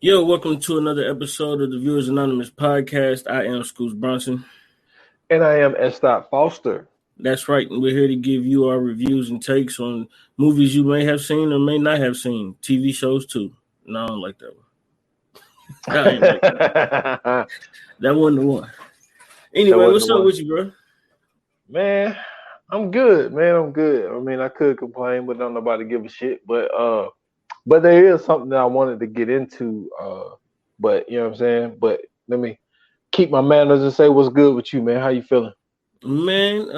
Yo, welcome to another episode of the Viewers Anonymous podcast. I am Scoots Bronson. And I am S. Foster. That's right. And we're here to give you our reviews and takes on movies you may have seen or may not have seen. TV shows too. No, I don't like that one. I ain't like that. That wasn't the one. Anyway, what's up with you, bro? Man, I'm good, man. I'm good. I mean, I could complain, but don't nobody give a shit. But there is something that I wanted to get into. But you know what I'm saying? But let me keep my manners and say what's good with you, man. How you feeling? Man,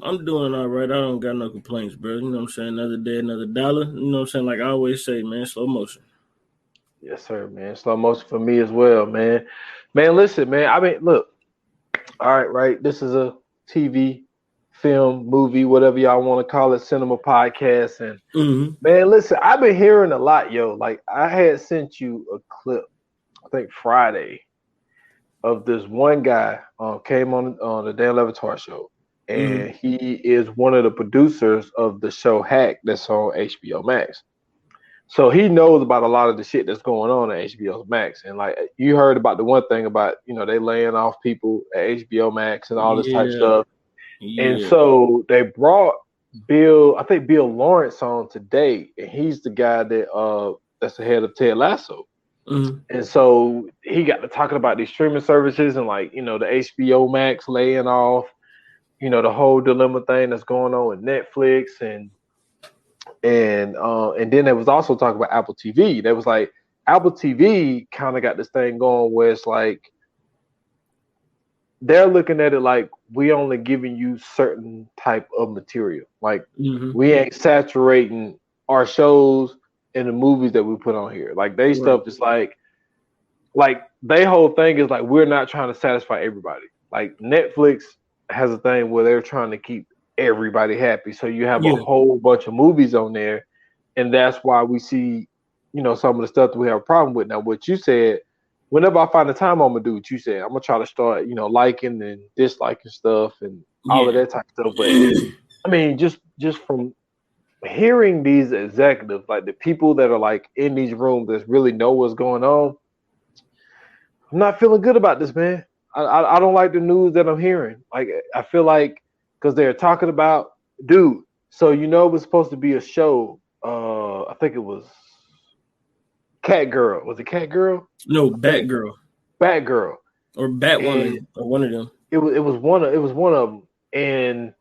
I'm doing all right. I don't got no complaints, bro. You know what I'm saying? Another day, another dollar. You know what I'm saying? Like I always say, man, slow motion. Yes, sir, man. Slow motion for me as well, man. Man, listen, man. I mean, look. All right, right. This is a TV, film, movie, whatever y'all want to call it, cinema podcast. And man, listen, I've been hearing a lot, yo. Like I had sent you a clip, I think Friday, of this one guy came on the Dan Levitar show, and he is one of the producers of the show Hack that's on HBO Max. So he knows about a lot of the shit that's going on at HBO Max. And like you heard about the one thing about, they laying off people at HBO Max and all this type stuff. Yeah. And so they brought Bill Lawrence on today, and he's the guy that's the head of Ted Lasso. And so he got to talking about these streaming services and like, the HBO Max laying off, the whole dilemma thing that's going on with Netflix and then there was also talking about Apple TV. There was like Apple TV kind of got this thing going where it's like they're looking at it like we only giving you certain type of material. Like we ain't saturating our shows and the movies that we put on here. Like they stuff is like they whole thing is like we're not trying to satisfy everybody. Like Netflix has a thing where they're trying to keep everybody happy. So you have a whole bunch of movies on there, and that's why we see, some of the stuff that we have a problem with. Now, what you said, whenever I find the time, I'm gonna do what you said. I'm gonna try to start, liking and disliking stuff and all of that type of stuff. But I mean, just from hearing these executives, like the people that are like in these rooms that really know what's going on, I'm not feeling good about this, man. I don't like the news that I'm hearing. Like I feel like because they're talking about, dude. So it was supposed to be a show. I think it was Cat Girl. Was it Cat Girl? No, Batgirl. Batgirl. Or Batwoman, or one of them. It was one of them. And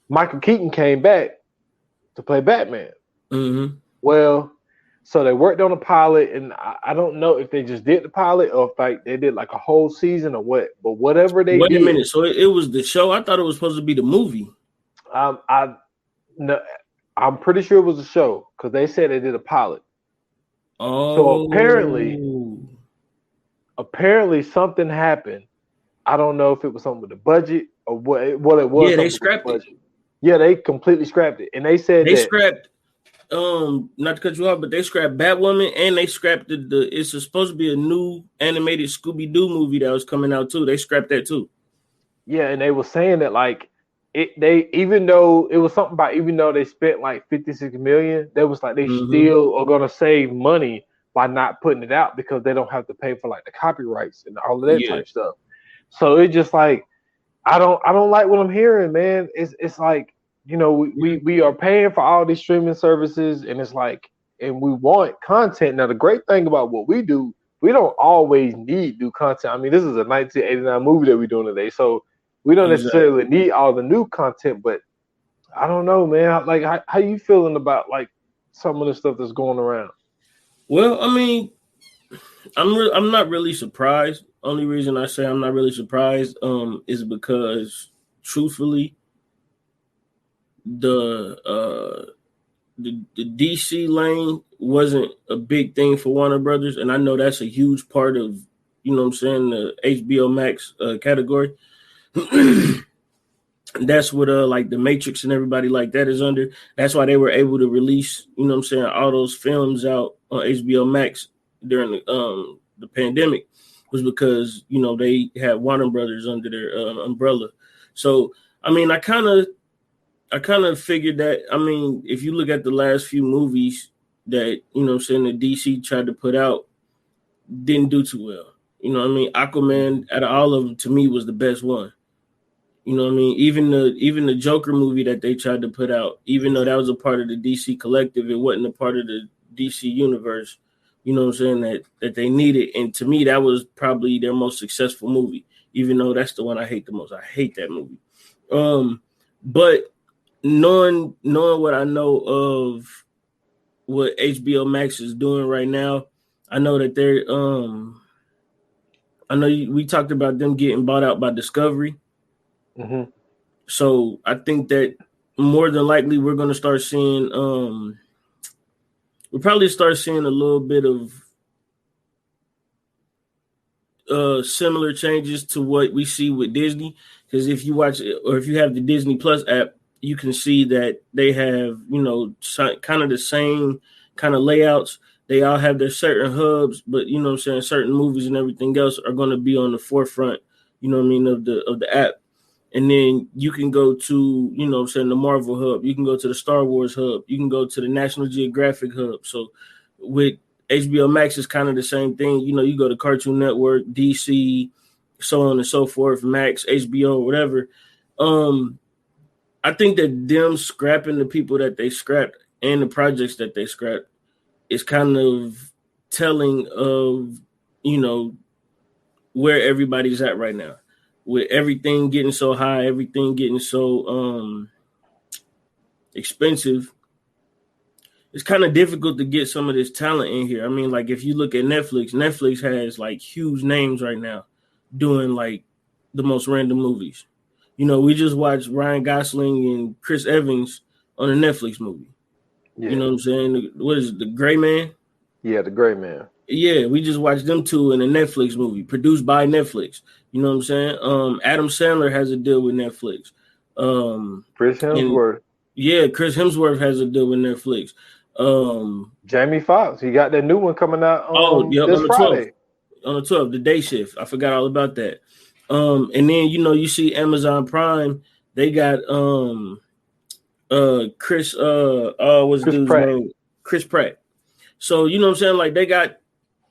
Michael Keaton came back to play Batman. Well, so they worked on a pilot, and I don't know if they just did the pilot or if like they did like a whole season or what. But whatever they did. Wait a minute. So it was the show? I thought it was supposed to be the movie. I'm pretty sure it was a show because they said they did a pilot. Oh. So apparently something happened. I don't know if it was something with the budget or what it was. Yeah, they scrapped it. Yeah, they completely scrapped it, and they said they scrapped. Not to cut you off, but they scrapped Batwoman and they scrapped it's supposed to be a new animated Scooby-Doo movie that was coming out too. They scrapped that too. Yeah, and they were saying that like even though they spent like 56 million, they was like they still are gonna save money by not putting it out because they don't have to pay for like the copyrights and all of that type stuff. So it's just like I don't like what I'm hearing, man. It's like we are paying for all these streaming services, and it's like, and we want content. Now, the great thing about what we do, we don't always need new content. I mean, this is a 1989 movie that we're doing today, so we don't necessarily need all the new content. But I don't know, man. Like, how you feeling about like some of the stuff that's going around? Well, I mean, I'm not really surprised. Only reason I say I'm not really surprised is because, truthfully, the DC lane wasn't a big thing for Warner Brothers, and I know that's a huge part of the HBO Max category. That's what like the Matrix and everybody like that is under. That's why they were able to release all those films out on HBO Max during the pandemic, was because they had Warner Brothers under their umbrella. So I mean, I kind of figured that. I mean, if you look at the last few movies that the DC tried to put out, didn't do too well. You know what I mean? Aquaman, out of all of them, to me, was the best one. You know what I mean? Even the Joker movie that they tried to put out, even though that was a part of the DC collective, it wasn't a part of the DC universe. You know what I'm saying? That they needed. And to me, that was probably their most successful movie, even though that's the one I hate the most. I hate that movie. But knowing what I know of what HBO Max is doing right now, I know that they're we talked about them getting bought out by Discovery. Mm-hmm. So I think that more than likely we're going to start seeing we'll probably start seeing a little bit of similar changes to what we see with Disney, because if you watch it, or if you have the Disney Plus app, you can see that they have, you know, kind of the same kind of layouts. They all have their certain hubs, but you know what I'm saying, certain movies and everything else are going to be on the forefront, you know what I mean, of the app. And then you can go to, you know what I'm saying, the Marvel hub, you can go to the Star Wars hub, you can go to the National Geographic hub. So with HBO Max is kind of the same thing. You know, you go to Cartoon Network, DC, so on and so forth, Max, HBO, whatever. I think that them scrapping the people that they scrapped and the projects that they scrapped is kind of telling of, you know, where everybody's at right now. With everything getting so high, everything getting so expensive, it's kind of difficult to get some of this talent in here. I mean, like if you look at Netflix has like huge names right now doing like the most random movies. You know, we just watched Ryan Gosling and Chris Evans on a Netflix movie. Yeah. You know what I'm saying? What is it, The Gray Man? Yeah, The Gray Man. Yeah, we just watched them two in a Netflix movie produced by Netflix. You know what I'm saying? Adam Sandler has a deal with Netflix. Chris Hemsworth. Chris Hemsworth has a deal with Netflix. Jamie Foxx, he got that new one coming out this on the Friday. 12th. On the 12th, the day shift. I forgot all about that. And then, you know, you see Amazon Prime, they got Chris what's the dude's name? Chris Pratt. So, you know what I'm saying? Like they got,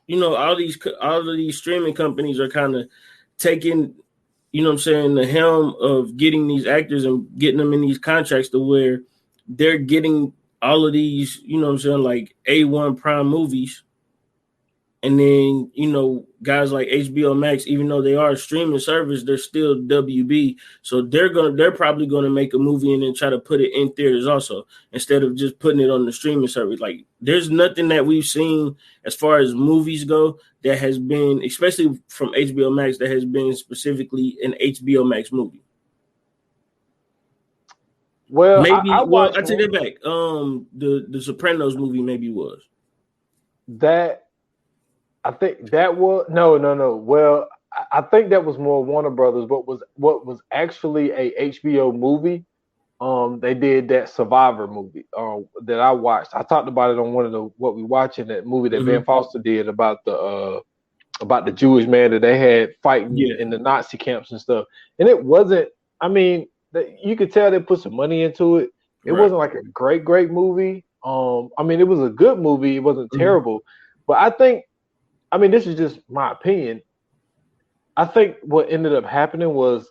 you know, all of these streaming companies are kind of taking, you know what I'm saying, the helm of getting these actors and getting them in these contracts to where they're getting all of these, you know what I'm saying, like A1 Prime movies. And then, you know, guys like HBO Max, even though they are a streaming service, they're still WB. So they're probably gonna make a movie and then try to put it in theaters also, instead of just putting it on the streaming service. Like there's nothing that we've seen as far as movies go that has been, especially from HBO Max, that has been specifically an HBO Max movie. Well, maybe I take that back. The Sopranos movie maybe was. That I think that was no. Well, I think that was more Warner Brothers, but what was actually a HBO movie. They did that Survivor movie that I watched. I talked about it on one of the What We Watching, that movie that Ben Foster did about the Jewish man that they had fighting in the Nazi camps and stuff. And it wasn't. I mean, you could tell they put some money into it. It wasn't like a great movie. I mean, it was a good movie. It wasn't terrible, but I think. I mean, this is just my opinion. I think what ended up happening was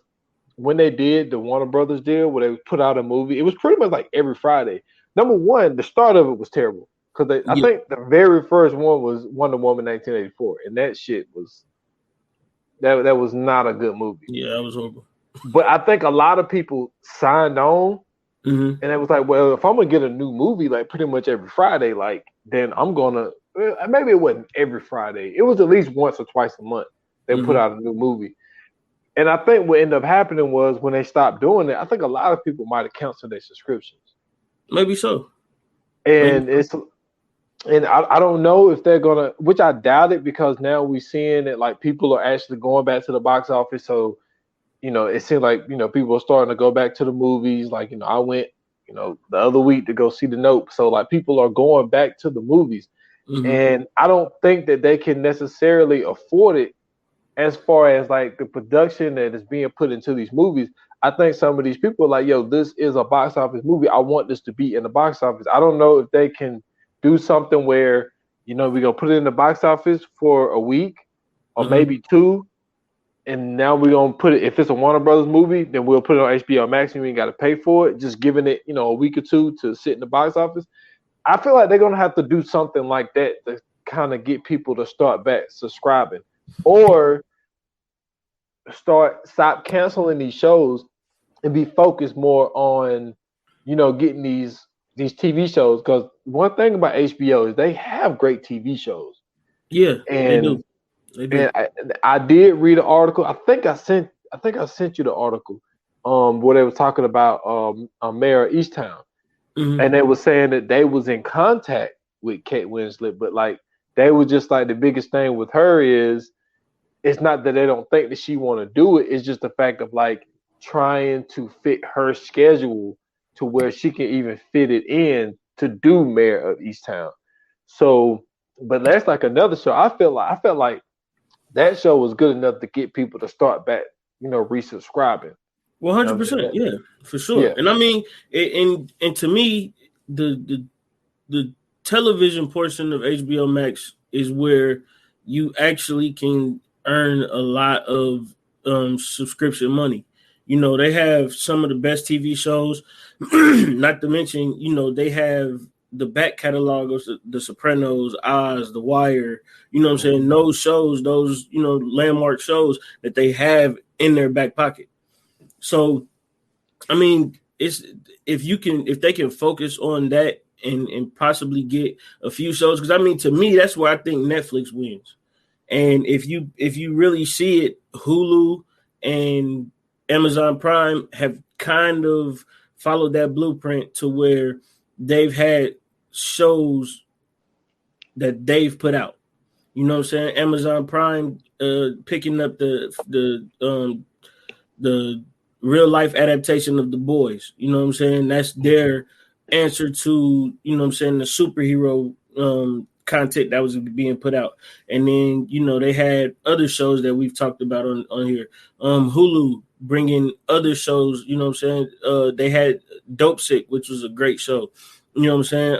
when they did the Warner Brothers deal, where they put out a movie, it was pretty much like every Friday. Number one, the start of it was terrible because I think the very first one was Wonder Woman 1984, and that shit was that was not a good movie. Yeah, that was horrible. But I think a lot of people signed on, and it was like, well, if I'm gonna get a new movie like pretty much every Friday, like then I'm gonna. Maybe it wasn't every Friday. It was at least once or twice a month they put out a new movie. And I think what ended up happening was when they stopped doing it, I think a lot of people might have canceled their subscriptions. Maybe so. And I don't know if they're gonna, which I doubt it, because now we're seeing that like people are actually going back to the box office. So, you know, it seems like, you know, people are starting to go back to the movies. Like, you know, I went, you know, the other week to go see The Nope. So like people are going back to the movies. And I don't think that they can necessarily afford it as far as like the production that is being put into these movies. I think some of these people are like, yo, this is a box office movie. I want this to be in the box office. I don't know if they can do something where, we're gonna put it in the box office for a week or maybe 2, and now we're gonna put it. If it's a Warner Brothers movie, then we'll put it on HBO Max, and we ain't got to pay for it. Just giving it, a week or 2 to sit in the box office. I feel like they're gonna have to do something like that to kind of get people to start back subscribing, or stop canceling these shows and be focused more on, getting these TV shows. Because one thing about HBO is they have great TV shows. Yeah, they do. And I did read an article. I think I sent you the article, where they were talking about Mayor of Easttown, and they were saying that they was in contact with Kate Winslet, but like they were just like, the biggest thing with her is, it's not that they don't think that she want to do it. It's just the fact of like trying to fit her schedule to where she can even fit it in to do Mayor of Easttown. So, but that's like another show. I felt like that show was good enough to get people to start back, resubscribing. 100%, yeah, for sure. Yeah. And I mean, and to me, the television portion of HBO Max is where you actually can earn a lot of subscription money. They have some of the best TV shows, not to mention, they have the back catalog of The Sopranos, Oz, The Wire, what I'm saying? Those shows, those, landmark shows that they have in their back pocket. So, I mean, if they can focus on that and possibly get a few shows, because I mean, to me, that's where I think Netflix wins. And if you really see it, Hulu and Amazon Prime have kind of followed that blueprint to where they've had shows that they've put out. You know what I'm saying? Amazon Prime picking up the real life adaptation of The Boys. You know what I'm saying? That's their answer to, the superhero content that was being put out. And then, they had other shows that we've talked about on here. Hulu bringing other shows, they had Dope Sick, which was a great show. You know what I'm saying?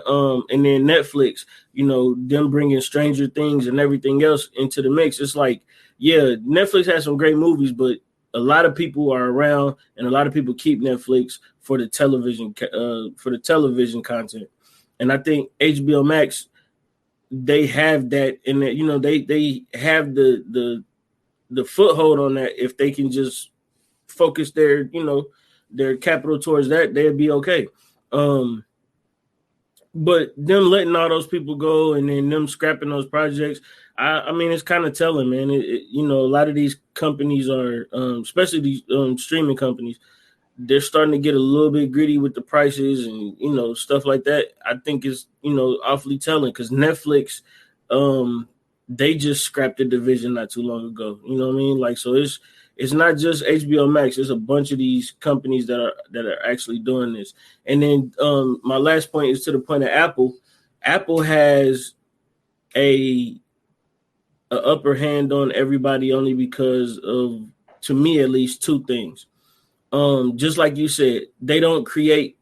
And then Netflix, them bringing Stranger Things and everything else into the mix. It's like, yeah, Netflix has some great movies, but a lot of people are around and a lot of people keep Netflix for the television content. And I think HBO Max, they have that, and they have the foothold on that. If they can just focus their capital towards that, they'd be okay. But them letting all those people go and then them scrapping those projects, I mean, it's kind of telling, man. A lot of these companies are, especially these streaming companies, they're starting to get a little bit greedy with the prices and, stuff like that. I think it's, awfully telling, because Netflix, they just scrapped the division not too long ago. You know what I mean? Like, so it's not just HBO Max. There's a bunch of these companies that are actually doing this. And then my last point is to the point of Apple. Apple has a upper hand on everybody only because of, to me at least, 2 things. Just like you said, they don't create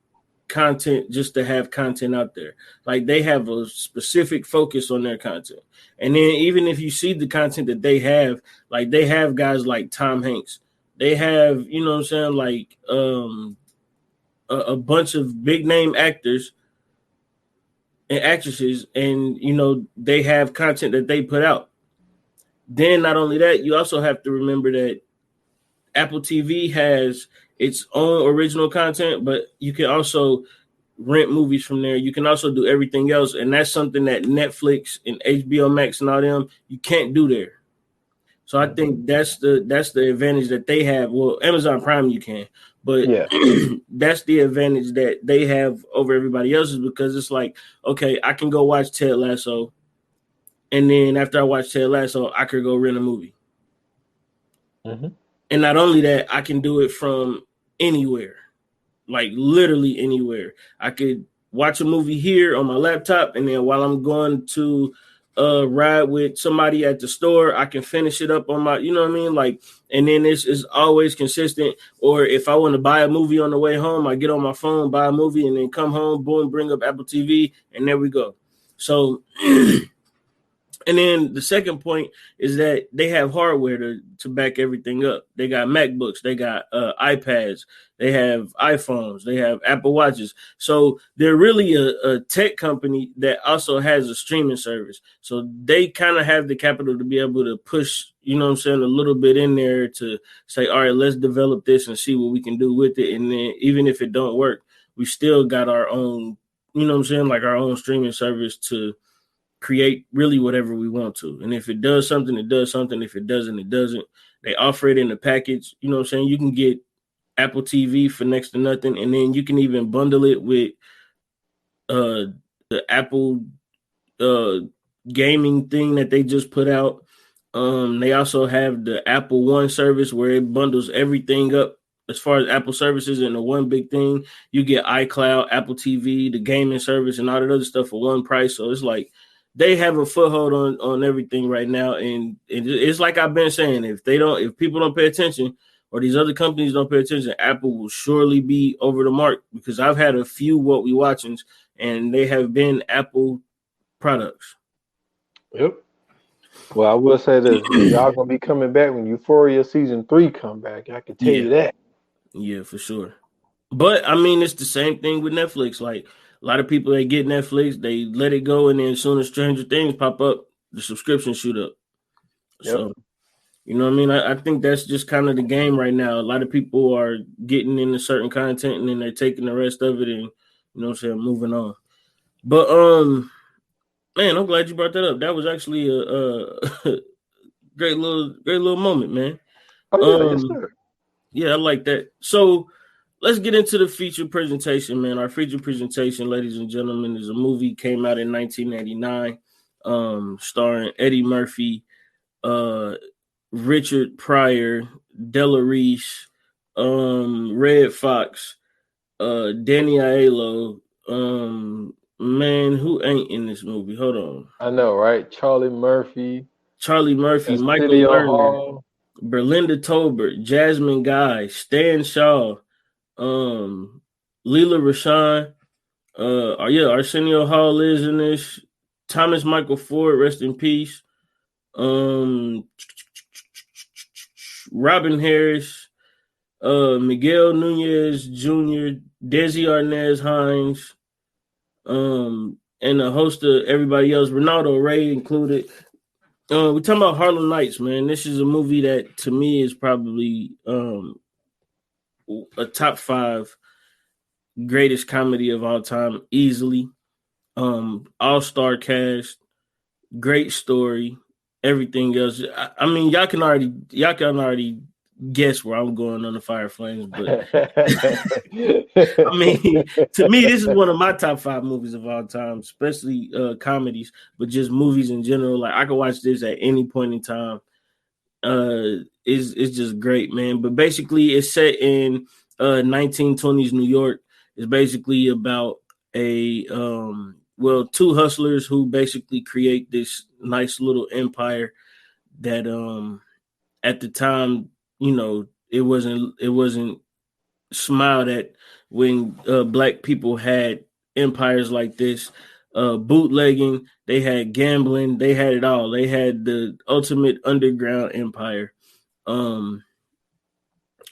content just to have content out there. Like, they have a specific focus on their content. And then even if you see the content that they have, like, they have guys like Tom Hanks. They have, like a bunch of big name actors and actresses, and they have content that they put out. Then not only that, you also have to remember that Apple TV has its own original content, but you can also rent movies from there. You can also do everything else, and that's something that Netflix and HBO Max and all them, you can't do there. So I think that's the advantage that they have. Well, Amazon Prime you can, but yeah. That's the advantage that they have over everybody else's, because it's like, okay, I can go watch Ted Lasso, and then after I watch Ted Lasso, I could go rent a movie. Mm-hmm. And not only that, I can do it from anywhere, like literally anywhere. I could watch a movie here on my laptop, and then while I'm going to ride with somebody at the store, I can finish it up on my, you know what I mean? Like, and then it's always consistent. Or if I want to buy a movie on the way home, I get on my phone, buy a movie, and then come home, boom, bring up Apple TV, and there we go. So And then the second point is that they have hardware to back everything up. They got MacBooks, they got iPads, they have iPhones, they have Apple Watches. So they're really a tech company that also has a streaming service. So they kind of have the capital to be able to push, you know what I'm saying, a little bit in there to say, all right, let's develop this and see what we can do with it. And then even if it don't work, we still got our own, you know what I'm saying, like our own streaming service to create really whatever we want to. And if it does something, it does something. If it doesn't, it doesn't. They offer it in the package. You know what I'm saying? You can get Apple TV for next to nothing. And then you can even bundle it with the Apple gaming thing that they just put out. They also have the Apple One service where it bundles everything up as far as Apple services into one big thing. You get iCloud, Apple TV, the gaming service, and all that other stuff for one price. So it's like they have a foothold on everything right now, and it's like I've been saying, if people don't pay attention, or these other companies don't pay attention, Apple will surely be over the mark, because I've had a few what we watchings, and they have been Apple products. Yep. Well, I will say this: y'all gonna be coming back when Euphoria season 3 come back. I can tell you that. Yeah, for sure. But I mean, it's the same thing with Netflix. Like a lot of people that get Netflix, they let it go, and then as soon as Stranger Things pop up, the subscription shoot up. Yep. So, you know what I mean? I think that's just kind of the game right now. A lot of people are getting into certain content, and then they're taking the rest of it, and you know what I'm saying, moving on. But man, I'm glad you brought that up. That was actually a great little moment, man. Oh yeah, yes sir. Yeah, I like that. So let's get into the feature presentation, man. Our feature presentation, ladies and gentlemen, is a movie came out in 1989, starring Eddie Murphy, Richard Pryor, Della Reese, Red Fox, Danny Aiello. Man, who ain't in this movie? Hold on. I know, right? Charlie Murphy, Michael Lerner, Berlinda Tolbert, Jasmine Guy, Stan Shaw, Leela Rashawn, Arsenio Hall is in this. Thomas Michael Ford, rest in peace. Robin Harris, Miguel Nunez Jr., Desi Arnaz Hines, and a host of everybody else, Ronaldo Ray included. We're talking about Harlem Nights, man. This is a movie that to me is probably a top 5 greatest comedy of all time, easily. All-star cast, great story, everything else. I mean, y'all can already guess where I'm going on the Fire Flames, but I mean, to me, this is one of my top 5 movies of all time, especially comedies, but just movies in general. Like I could watch this at any point in time. It's just great, man. But basically, it's set in 1920s New York. It's basically about two hustlers who basically create this nice little empire that at the time, you know, it wasn't smiled at when black people had empires like this. Bootlegging, they had gambling, they had it all. They had the ultimate underground empire. And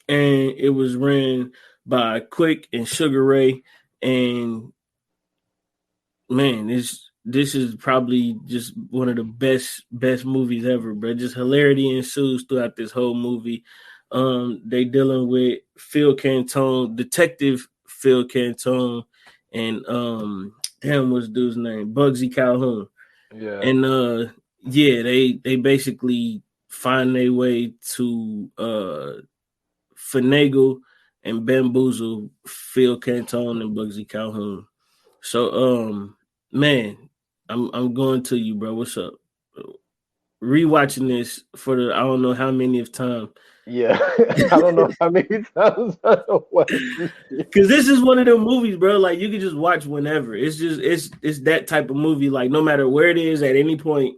it was ran by Quick and Sugar Ray. And man, this is probably just one of the best movies ever, bro. Just hilarity ensues throughout this whole movie. They dealing with Phil Cantone, Detective Phil Cantone, and what's dude's name? Bugsy Calhoun. Yeah. And they basically find their way to finagle and bamboozle Phil Cantone and Bugsy Calhoun. So man, I'm going to you, bro. What's up? Rewatching this for the I don't know how many of time. Yeah, I don't know how many times I watched this. Because this is one of them movies, bro. Like you can just watch whenever. It's just it's that type of movie. Like no matter where it is at any point,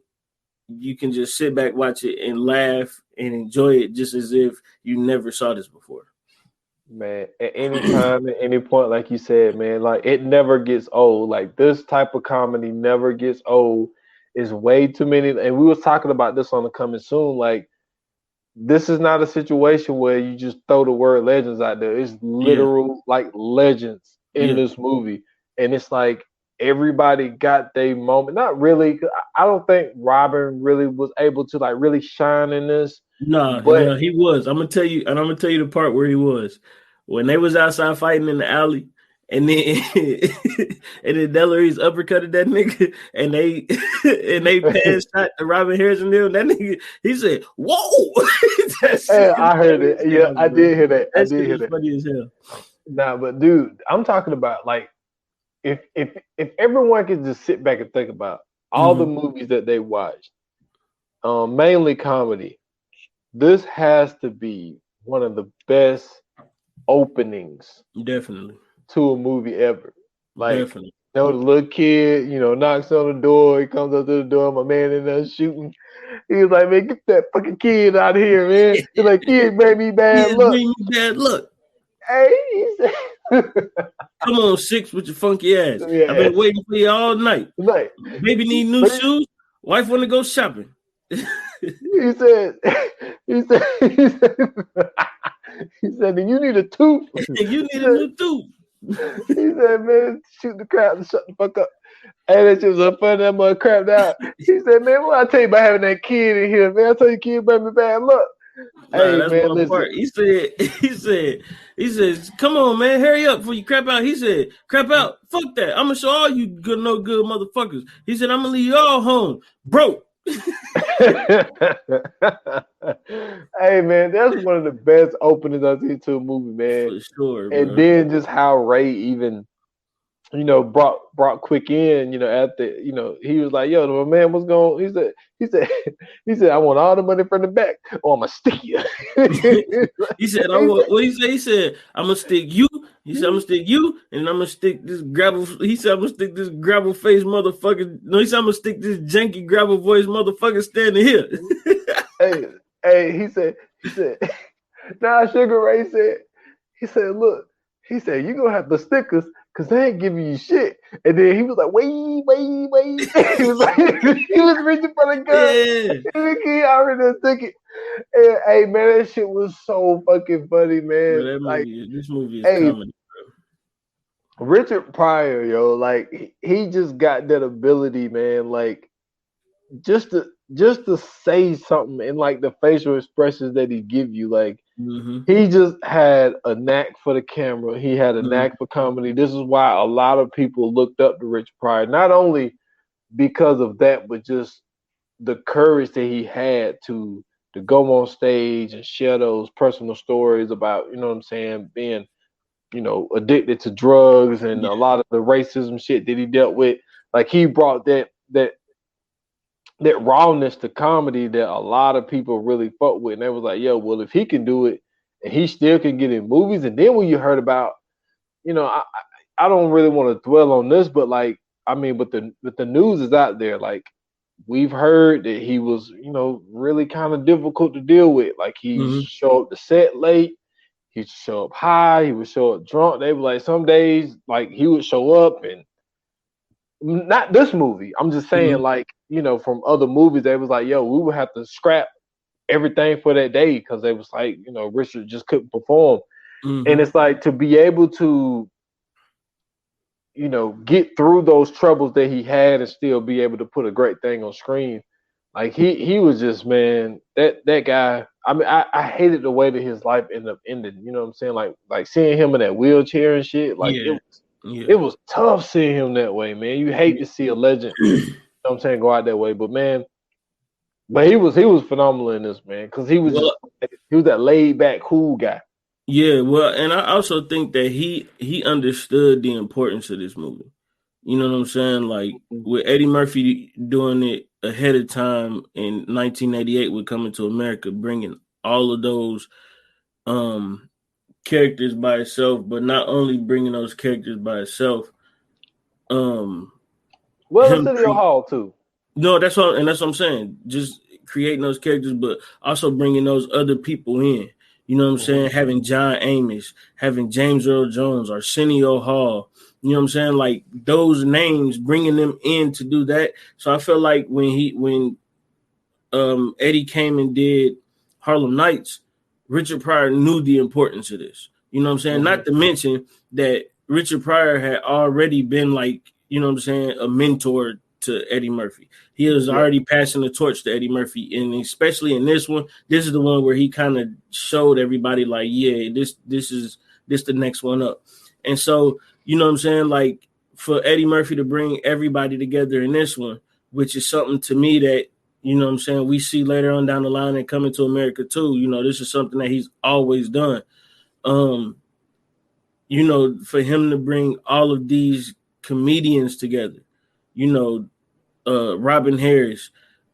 you can just sit back, watch it, and laugh and enjoy it, just as if you never saw this before. Man, at any time, at any point, like you said, man, like it never gets old. Like this type of comedy never gets old. is way too many. And we was talking about this on the coming soon. Like, this is not a situation where you just throw the word legends out there. It's literal like legends in this movie, and it's like everybody got their moment. Not really. I don't think Robin really was able to like really shine in this. No, he was. I'm gonna tell you, and I'm gonna tell you the part where he was when they was outside fighting in the alley, and then and then Delores uppercutted that nigga, and they passed shot to Robin Harrison. That nigga, he said, "Whoa!" Hey, I heard it. Yeah, I did hear that. I did hear that. Funny as hell. Nah, but dude, I'm talking about like if everyone could just sit back and think about all the movies that they watched, mainly comedy, this has to be one of the best openings, definitely, to a movie ever. Like, definitely. You know, the little kid, you know, knocks on the door. He comes up to the door. My man in there shooting. He's like, man, get that fucking kid out of here, man. He's like, kid, bring me bad luck. Bring me bad luck. Hey, he said, come on, Six, with your funky ass. Yeah. I've been waiting for you all night. Baby need new shoes. Wife want to go shopping. He said, he said, do you need a tooth? You need a new tooth. He said, man, shoot the crap and shut the fuck up. Hey, that shit was so funny. That mother crapped out. He said, man, what I tell you about having that kid in here, man? I tell you, kid, bring me bad luck. Nah, hey, that's man, listen. Part. He said, come on, man, hurry up before you crap out. He said, crap out. Fuck that. I'm gonna show all you good, no good motherfuckers. He said, I'm gonna leave you all home, broke. Hey man, that's one of the best openings I've seen to a movie, man. For sure. And bro. Then just how Ray even, you know, brought Quick in, you know, at the, you know, he was like, yo, my man, what's going? He said, I want all the money from the back, or I'm gonna stick you. He said, I want. What he said? He said, I'm gonna stick you. He said, I'm gonna stick you, and I'm gonna stick this gravel. He said, I'm gonna stick this gravel face motherfucker. No, he said, I'm gonna stick this janky gravel voice motherfucker standing here. hey, he said, nah, Sugar Ray said, look, he said, you gonna have to stick us, cause they ain't giving you shit. And then he was like, wait. He was like, he was reaching for the gun. Yeah. And the kid already took it. And, hey man, that shit was so fucking funny, man. Bro, this movie is comedy, bro. Richard Pryor, yo, like he just got that ability, man. Like just to say something and like the facial expressions that he give you, like he just had a knack for the camera. He had a knack for comedy. This is why a lot of people looked up to Richard Pryor, not only because of that, but just the courage that he had to go on stage and share those personal stories about, you know what I'm saying, being, you know, addicted to drugs and a lot of the racism shit that he dealt with. Like he brought that rawness to comedy that a lot of people really fuck with. And they was like, yo, well, if he can do it and he still can get in movies. And then when you heard about, you know, I don't really want to dwell on this, but like, I mean, but the news is out there. Like we've heard that he was, you know, really kind of difficult to deal with. Like he show up to set late. He'd show up high. He would show up drunk. They were like, some days, like he would show up and not this movie. I'm just saying, like, you know, from other movies, they was like, yo, we would have to scrap everything for that day because they was like, you know, Richard just couldn't perform. And it's like to be able to, you know, get through those troubles that he had and still be able to put a great thing on screen. Like he was just, man, that guy. I mean, I hated the way that his life ended up ending. You know what I'm saying? Like seeing him in that wheelchair and shit. Like it was tough seeing him that way, man. You hate to see a legend, you know what I'm saying, go out that way. But man, he was phenomenal in this, man, because he was that laid back, cool guy. Yeah, well, and I also think that he understood the importance of this movie. You know what I'm saying? Like with Eddie Murphy doing it ahead of time in 1988 with Coming to America, bringing all of those characters by itself, but not only bringing those characters by itself. Well, City Hall too. No, that's what I'm saying. Just creating those characters, but also bringing those other people in. You know what I'm saying? Having John Amos, having James Earl Jones, Arsenio Hall, You know what I'm saying? Like those names, bringing them in to do that. So I feel like when Eddie came and did Harlem Nights, Richard Pryor knew the importance of this. You know what I'm saying? Not to mention that Richard Pryor had already been like, you know what I'm saying, a mentor to Eddie Murphy. He was already passing the torch to Eddie Murphy, and especially in this one, this is the one where he kind of showed everybody like, yeah, this is the next one up. And so, you know what I'm saying, like for Eddie Murphy to bring everybody together in this one, which is something to me that, you know what I'm saying, we see later on down the line and Coming to America too. You know, this is something that he's always done. You know, for him to bring all of these comedians together, you know, Robin Harris,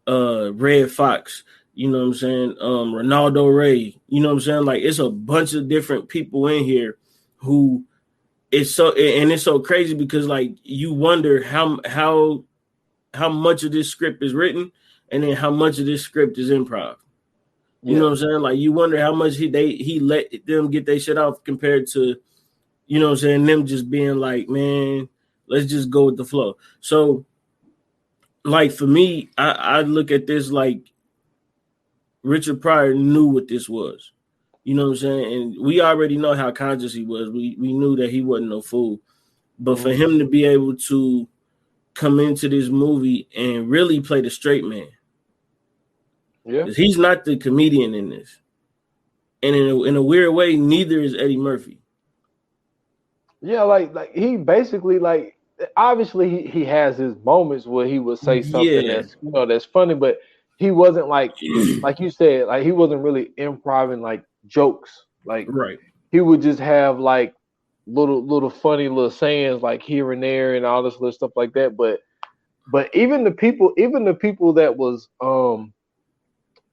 Red Fox, you know what I'm saying, Ronaldo Ray, you know what I'm saying? Like it's a bunch of different people in here who it's so crazy because like you wonder how much of this script is written and then how much of this script is improv. You know what I'm saying? Like you wonder how much he let them get their shit off compared to, you know what I'm saying, them just being like, man, let's just go with the flow. So like for me, I look at this like Richard Pryor knew what this was. You know what I'm saying? And we already know how conscious he was. We knew that he wasn't no fool. But for him to be able to come into this movie and really play the straight man. Yeah. He's not the comedian in this. And in a weird way, neither is Eddie Murphy. Yeah, like he basically like obviously he has his moments where he would say something that's that's funny, but he wasn't like you said, like he wasn't really improvising like jokes. Like he would just have like little funny little sayings like here and there and all this little stuff like that. But even the people that was I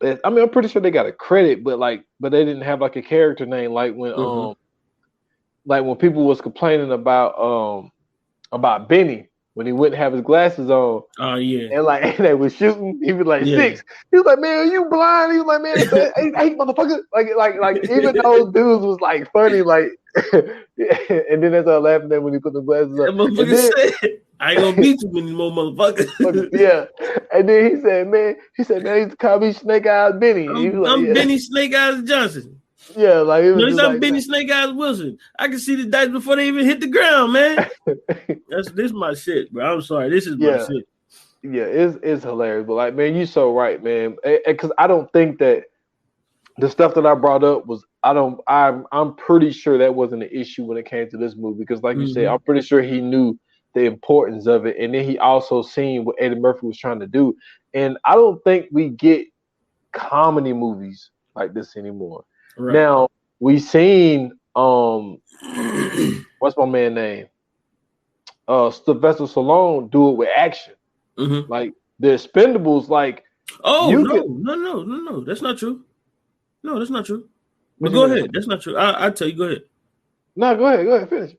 mean I'm pretty sure they got a credit, but they didn't have like a character name like when like when people was complaining about Benny when he wouldn't have his glasses on. Oh yeah. And they was shooting, he was like 6. He was like, man, are you blind? He was like, man, hey motherfucker. Like even those dudes was like funny, like and then they started laughing at when he put the glasses on. That said, I ain't gonna be too many more motherfuckers. Yeah. And then he said, man, he used to call me Snake Eyes Benny. I'm Benny Snake Eyes Johnson. Yeah, like it was I'm Benny Snake Eyes Wilson. I can see the dice before they even hit the ground, man. This is my shit, bro. I'm sorry. This is my shit. Yeah, it's hilarious. But like, man, you so right, man. Because I don't think that the stuff that I brought up was I'm pretty sure that wasn't an issue when it came to this movie. Because like you said, I'm pretty sure he knew the importance of it, and then he also seen what Eddie Murphy was trying to do. And I don't think we get comedy movies like this anymore. Right. Now we seen what's my man name? Sylvester Stallone do it with action. Like the Expendables, like no, that's not true. No, that's not true. But go ahead. That's not true. I'll tell you, go ahead. No, go ahead, finish.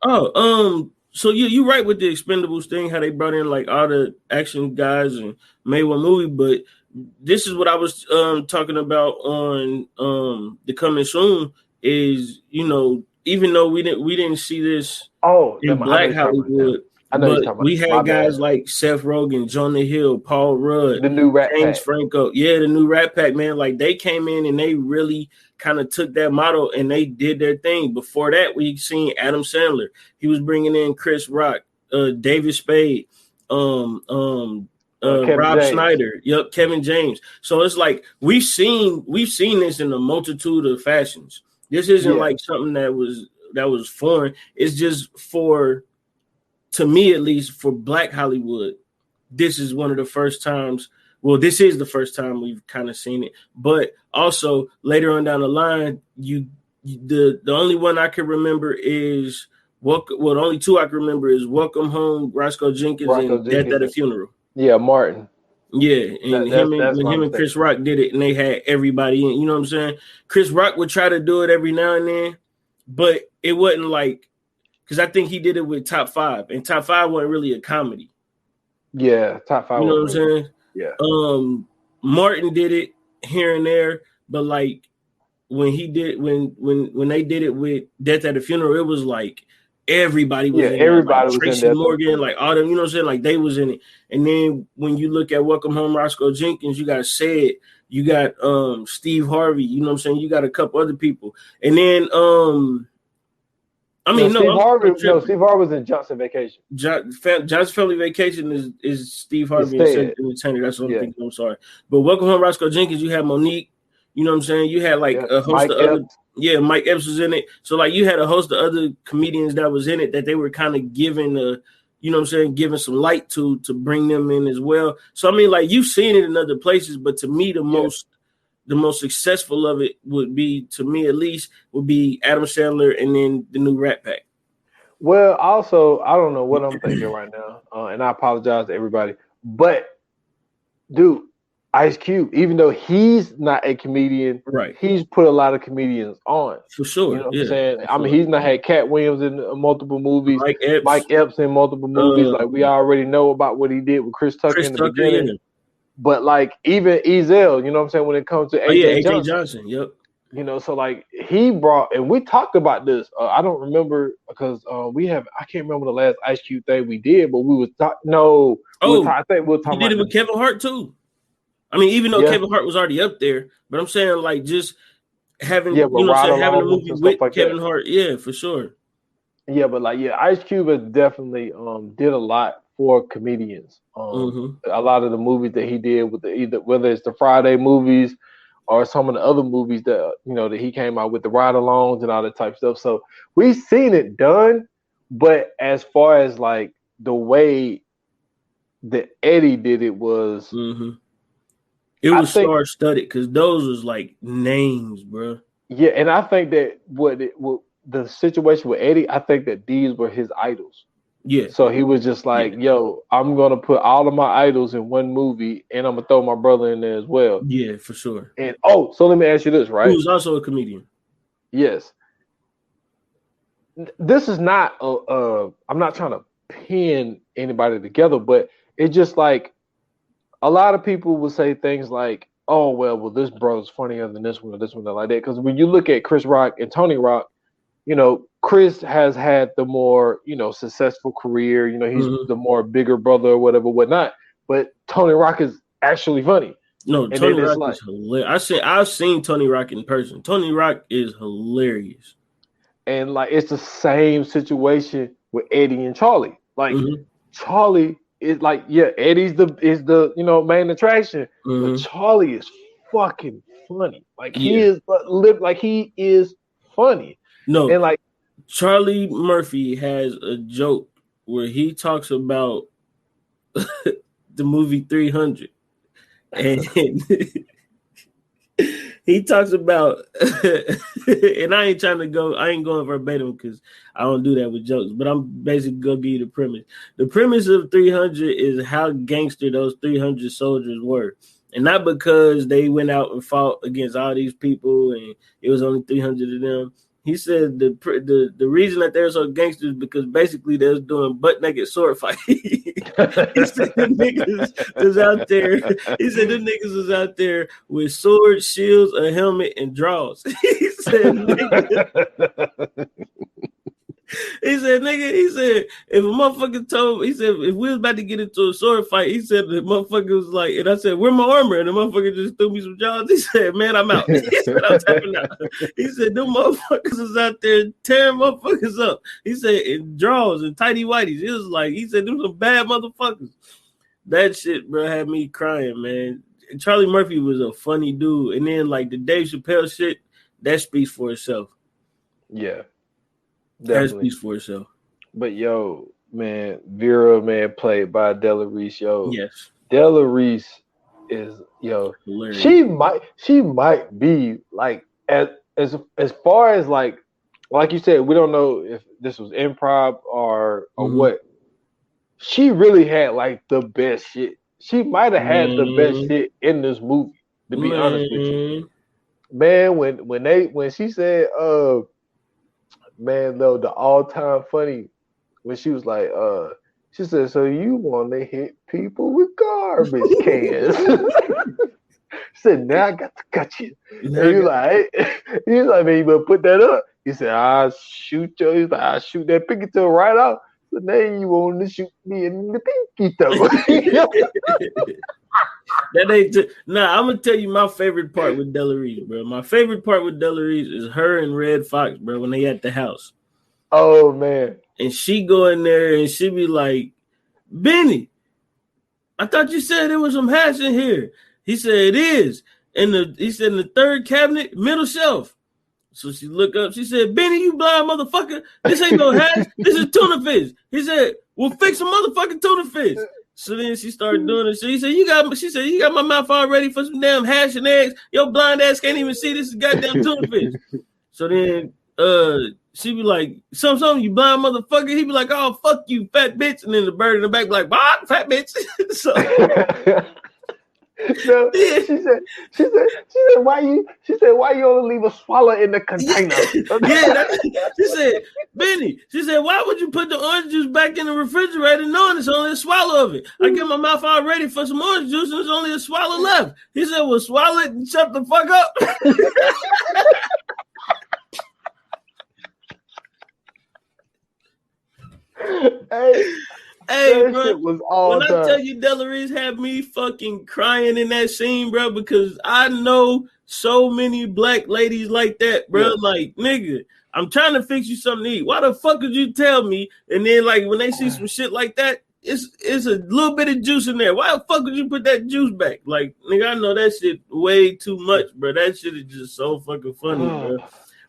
So you right with the Expendables thing, how they brought in like all the action guys and made one movie, but this is what I was talking about on the Coming Soon is, you know, even though we didn't see this in Black Hollywood, but we had guys like Seth Rogen, Jonah Hill, Paul Rudd, the new Rat James Pack. Franco. Yeah, the new Rat Pack, man. Like they came in and they really kind of took that model and they did their thing. Before that, we seen Adam Sandler. He was bringing in Chris Rock, David Spade, Rob Schneider, Kevin James. So it's like we've seen this in a multitude of fashions. This isn't like something that was foreign. It's just to me at least, for Black Hollywood, this is one of the first times. Well, this is the first time we've kind of seen it. But also later on down the line, the only one I can remember is the only two I can remember is Welcome Home, Roscoe Jenkins, and Death at a Funeral. Yeah, Martin. Yeah, and him and Chris Rock did it, and they had everybody in. You know what I'm saying? Chris Rock would try to do it every now and then, but it wasn't like, because I think he did it with Top 5, and Top 5 wasn't really a comedy. Yeah, Top 5. You know what I'm saying? Yeah. Martin did it here and there, but like when they did it with Death at a Funeral, it was like everybody was Yeah, in that. Like everybody was in Tracy there. Morgan, like all them, you know what I'm saying? Like they was in it. And then when you look at Welcome Home Roscoe Jenkins, you got Said, you got Steve Harvey, you know what I'm saying? You got a couple other people. And then I mean, Steve Harvey. I'm Steve Harvey was in Johnson Vacation. John's Family Vacation is Steve Harvey and Cedric Entertainer. That's what I'm thinking. I'm sorry. But Welcome Home Roscoe Jenkins, you had Monique, you know what I'm saying? You had like a host Mike of other Mike Epps was in it. So like you had a host of other comedians that was in it that they were kind of giving you know what I'm saying, giving some light to bring them in as well. So I mean, like you've seen it in other places, but to me the most successful of it would be, to me at least, would be Adam Sandler and then the new Rat Pack. Well, also, I don't know what I'm thinking right now, and I apologize to everybody. But, dude, Ice Cube, even though he's not a comedian, right? He's put a lot of comedians on. For sure. You know what I'm saying? I mean, he's not had Cat Williams in multiple movies, Mike Epps in multiple movies. Like we already know about what he did with Chris Tucker in the beginning. Yeah. But like even Ezel, you know what I'm saying, when it comes to AJ Johnson, yep. You know, so like he brought, and we talked about this. I don't remember because I can't remember the last Ice Cube thing we did, but we was I think we were talking. He did it with Kevin Hart too. I mean, even though Kevin Hart was already up there, but I'm saying like just having having a movie with like Kevin Hart, for sure. Yeah, but like Ice Cube has definitely did a lot for comedians. A lot of the movies that he did with whether it's the Friday movies or some of the other movies that that he came out with, the ride-alongs and all that type of stuff. So we've seen it done, but as far as like the way that Eddie did it was, it was star-studded because those was like names, bro. Yeah, and I think that the situation with Eddie, I think that these were his idols. Yeah. So he was just like, yo, I'm going to put all of my idols in one movie and I'm going to throw my brother in there as well. Yeah, for sure. And so let me ask you this, right? Who was also a comedian. Yes. This is not I'm not trying to pin anybody together, but it's just like a lot of people will say things like, oh, well, this brother's funnier than this one or this one, or like that. Because when you look at Chris Rock and Tony Rock, Chris has had the more, successful career. He's the more bigger brother or whatever, whatnot. But Tony Rock is actually funny. No, and Tony Rock is hilarious. I've seen Tony Rock in person. Tony Rock is hilarious. And like it's the same situation with Eddie and Charlie. Like Charlie is like, Eddie's the main attraction, but Charlie is fucking funny. Like he is funny. No, and like Charlie Murphy has a joke where he talks about the movie 300, and he talks about, and I ain't going verbatim because I don't do that with jokes, but I'm basically gonna give you the premise. The premise of 300 is how gangster those 300 soldiers were. And not because they went out and fought against all these people and it was only 300 of them. He said the reason that they're so gangsters because basically they was doing butt naked sword fight. He said the niggas was out there. He said the niggas was out there with swords, shields, a helmet, and draws. He said, if a motherfucker told, he said, if we was about to get into a sword fight, he said, the motherfucker was like, and I said, where my armor? And the motherfucker just threw me some jaws. He said, man, I'm out. He said, I'm tapping out. He said, them motherfuckers is out there tearing motherfuckers up. He said, in draws and tighty whities. It was like, he said, them some bad motherfuckers. That shit, bro, had me crying, man. Charlie Murphy was a funny dude. And then, like, the Dave Chappelle shit, that speaks for itself. Yeah. Definitely. That speaks for itself. But yo, man, Vera, man, played by Della Reese, yo. Yes. Della Reese is, hilarious. She might be like as far as like you said, we don't know if this was improv or what. She really had like the best shit. She might have had the best shit in this movie, to be honest with you. Man, when she said man, though, the all-time funny when she was like, she said, so you want to hit people with garbage cans. She said, now I got to cut you. And he's like, man, you better put that up. He said, "I'll shoot you." He's like, "I'll shoot that pinky toe right off." So now you want to shoot me in the pinky toe. That ain't nah. I'm gonna tell you my favorite part with Delarice, bro. My favorite part with Delarice is her and Red Fox, bro, when they at the house. Oh man. And she go in there and she be like, "Benny, I thought you said there was some hash in here." He said it is. He said in the third cabinet, middle shelf. So she look up, she said, "Benny, you blind motherfucker. This ain't no hash. This is tuna fish." He said, "Well, fix a motherfucking tuna fish." So then she started doing it. So he said, "You got my mouth all ready for some damn hash and eggs. Your blind ass can't even see this is goddamn tuna fish." So then she be like, something, "You blind motherfucker." He be like, "Oh, fuck you, fat bitch." And then the bird in the back be like, "Bah, fat bitch." So no, she said, why you only leave a swallow in the container? She said, "Benny," she said, "why would you put the orange juice back in the refrigerator knowing it's only a swallow of it? I get my mouth all ready for some orange juice and there's only a swallow left." He said, "Well, swallow it and shut the fuck up." Hey, bro, when I tell you Delarice had me fucking crying in that scene, bro, because I know so many black ladies like that, bro. Yeah. Like, nigga, I'm trying to fix you something to eat. Why the fuck would you tell me? And then, like, when they see some shit like that, it's a little bit of juice in there. Why the fuck would you put that juice back? Like, nigga, I know that shit way too much, bro. That shit is just so fucking funny, bro.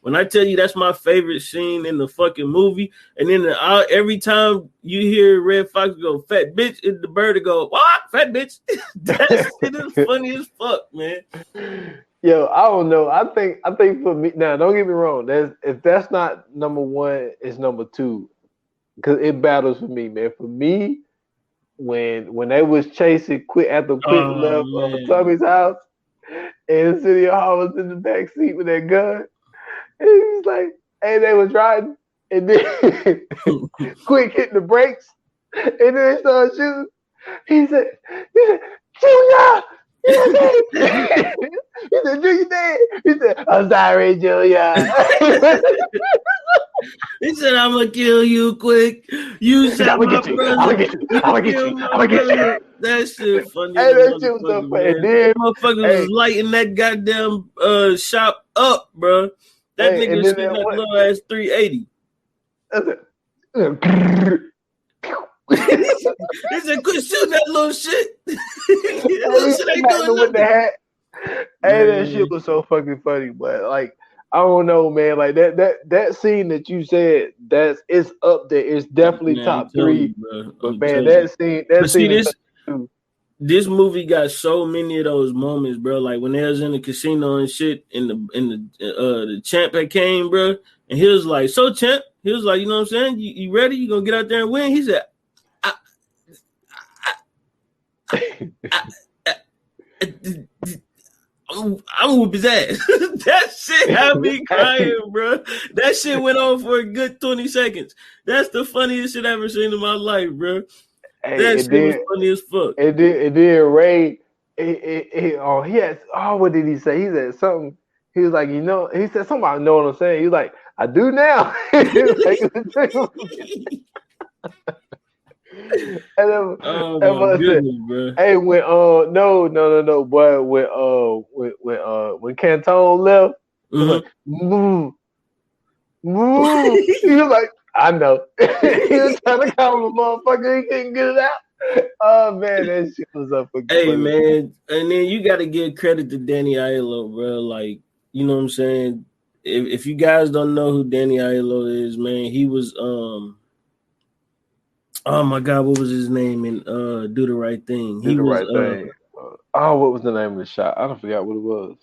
When I tell you that's my favorite scene in the fucking movie, and then every time you hear Red Fox go, "Fat bitch," the bird to go, "What? Fat bitch?" That shit is funny as fuck, man. Yo, I don't know. I think for me now, don't get me wrong. If that's not number one, it's number two, because it battles for me, man. For me, when they was chasing Quick after Quick left Tommy's house, and City Hall was in the back seat with that gun. And he was like, hey, they was riding, and then Quick hit the brakes, and then they started shooting. He said, "Junior, you're dead." He said, "Junior dead." He said, "I'm sorry, Junior." He said, "I'm gonna kill you, Quick. You shot my brother. I'm gonna get you. That shit funny. Hey, that shit was so funny. Then motherfuckers was lighting that goddamn shop up, bro. That nigga shooting that little ass 380. He said, "Quit shooting that little shit." Little shit ain't doing with the hat. Hey, that shit was so fucking funny, but like, I don't know, man. Like that scene that you said, it's up there. It's definitely top three. But man, that scene. This movie got so many of those moments, bro. Like when they was in the casino and shit, and the champ that came, bro, and he was like, "So champ," he was like, "You know what I'm saying? You ready? You gonna get out there and win?" He said, "I'm whoop his ass." That shit had me crying, bro. That shit went on for a good 20 seconds. That's the funniest shit I ever seen in my life, bro. Hey, that shit was funny as fuck. It did Ray. He had. Oh, what did he say? He said something. He was like, he said something. I know what I'm saying. He was like, "I do now." And then, my goodness, bro. Hey, when no, boy, when Cantone left, he was like, "Move." He was like, "I know." He was trying to call him a motherfucker. He couldn't get it out. Oh man, that shit was up. Hey man, and then you got to give credit to Danny Aiello, bro. Like, you know what I'm saying? If you guys don't know who Danny Aiello is, man, he was oh my God, what was his name in Do the Right Thing? Do the Right Thing. What was the name of the shot? I don't forget what it was.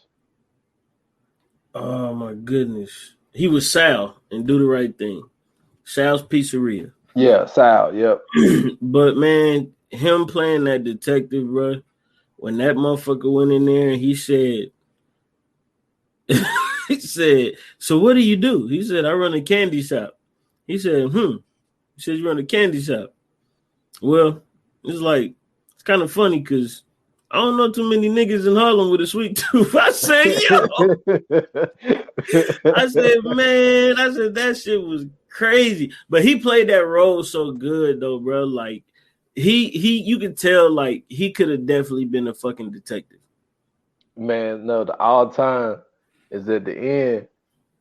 Oh my goodness. He was Sal in Do the Right Thing. Sal's Pizzeria. Yeah, Sal, yep. But man, him playing that detective, bro, when that motherfucker went in there and he said, "So what do you do?" He said, "I run a candy shop." He said, He said, "You run a candy shop." Well, it's kind of funny because I don't know too many niggas in Harlem with a sweet tooth. I said, yo. I said, man, I said that shit was crazy. But he played that role so good though, bro. Like he you could tell like he could have definitely been a fucking detective. Man, no, the all time is at the end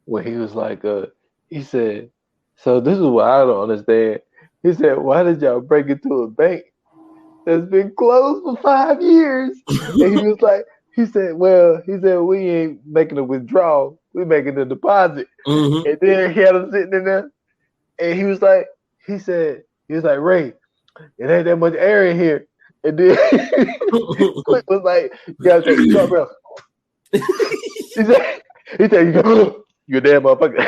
when he was like, he said, so this is what I don't understand. He said, why did y'all break into a bank that's been closed for 5 years? And he was like, he said, we ain't making a withdrawal, we making a deposit. Mm-hmm. And then he had him sitting in there, and he was like, Ray, it ain't that much air in here. And then Click was like, you gotta take a short breath. he said, you damn motherfucker.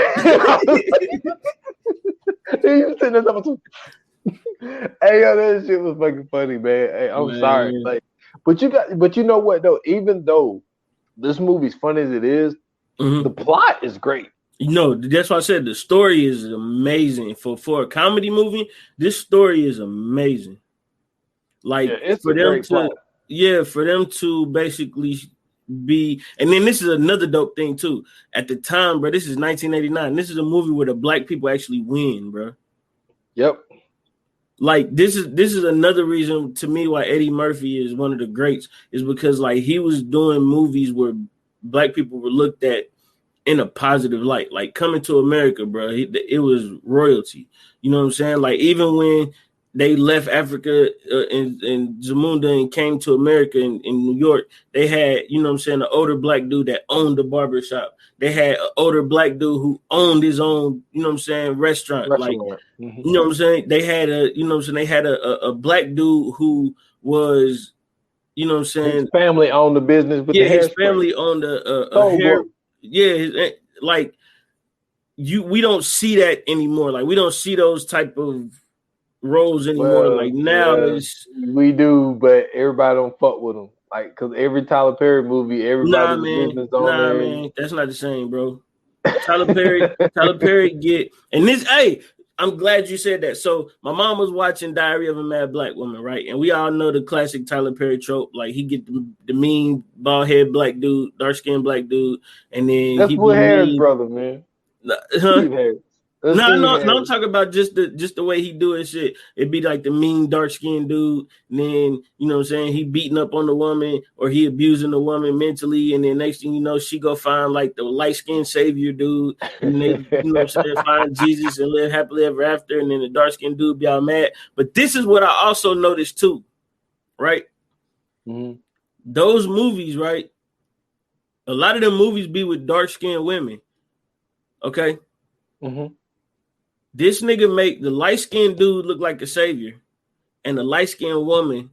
He was sitting there talking, hey yo, that shit was fucking funny, man. Hey, I'm sorry. Like, but you know what though? Even though this movie's funny as it is, the plot is great. You know, that's why I said the story is amazing. For a comedy movie, this story is amazing. Like it's for a them great plot. for them to basically be, and then this is another dope thing too. At the time, bro, this is 1989. This is a movie where the black people actually win, bro. Yep. Like this is another reason to me why Eddie Murphy is one of the greats, is because like he was doing movies where black people were looked at in a positive light. Like Coming to America, bro, it was royalty. You know what I'm saying? Like even when they left Africa and Zamunda and came to America in New York, they had, you know what I'm saying, an older black dude that owned a barbershop. They had an older black dude who owned his own, you know what I'm saying, restaurant. Like, you know what I'm saying? They had a black dude who was, you know what I'm saying? His family owned the business with the hair. His family owned a hair. Yeah, like we don't see that anymore. Like we don't see those type of roles anymore. Like now we do, but everybody don't fuck with them. Like, cause every Tyler Perry movie, everybody's business owner. Man, that's not the same, bro. Tyler Perry get, and this. Hey, I'm glad you said that. So my mom was watching Diary of a Mad Black Woman, right? And we all know the classic Tyler Perry trope. Like he get the mean bald head black dude, dark skinned black dude, and then that's Will Harris' brother, man. Steve Harris. No, I'm talking about just the way he do his shit. It'd be like the mean dark skinned dude, and then you know what I'm saying, he beating up on the woman or he abusing the woman mentally, and then next thing you know, she go find like the light skinned savior dude, and they you know what I'm saying, find Jesus and live happily ever after, and then the dark skinned dude be all mad. But this is what I also noticed too, right? Mm-hmm. Those movies, right? A lot of them movies be with dark skinned women. Okay. Mm-hmm. This nigga make the light-skinned dude look like a savior and the light-skinned woman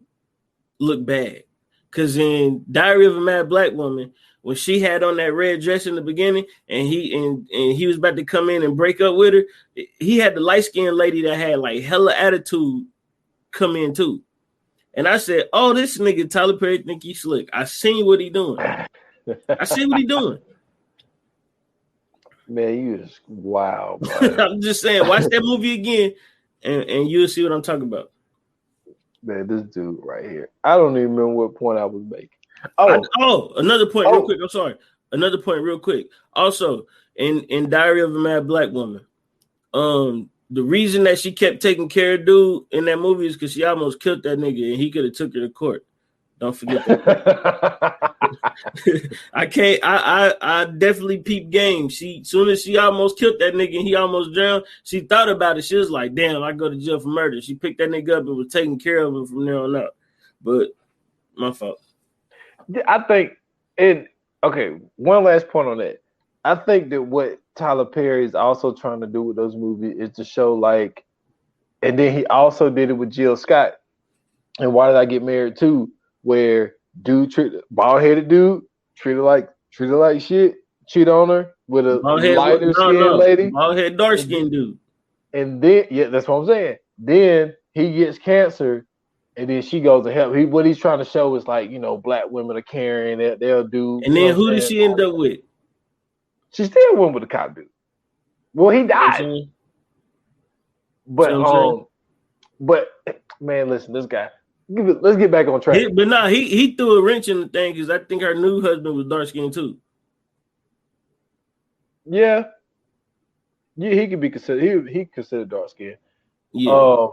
look bad. Because in Diary of a Mad Black Woman, when she had on that red dress in the beginning and he was about to come in and break up with her, he had the light-skinned lady that had like hella attitude come in too. And I said, oh, this nigga Tyler Perry think he slick. I seen what he doing. Man, you is wow. I'm just saying, watch that movie again, and you'll see what I'm talking about. Man, this dude right here. I don't even remember what point I was making. Another point, real quick. I'm sorry. Another point, real quick. Also, in Diary of a Mad Black Woman, the reason that she kept taking care of dude in that movie is because she almost killed that nigga, and he could have took her to court. Don't forget that. I definitely peep game. Soon as she almost killed that nigga and he almost drowned, she thought about it. She was like, damn, I go to jail for murder. She picked that nigga up and was taking care of him from there on out. But my fault. I think one last point on that. I think that what Tyler Perry is also trying to do with those movies is to show like, and then he also did it with Jill Scott. And Why Did I Get Married Too? Where bald-headed dude treated like shit, cheat on her with a lighter skinned lady, bald-head dark skinned dude. And then that's what I'm saying. Then he gets cancer, and then she goes to help. What he's trying to show is like, you know, black women are caring, they'll do. And then who did she end up with? She still went with the cop dude. Well, he died. You know but man, listen, this guy. let's get back on track. He threw a wrench in the thing because I think her new husband was dark skinned too. Yeah, he could be considered. He considered dark skinned. Yeah.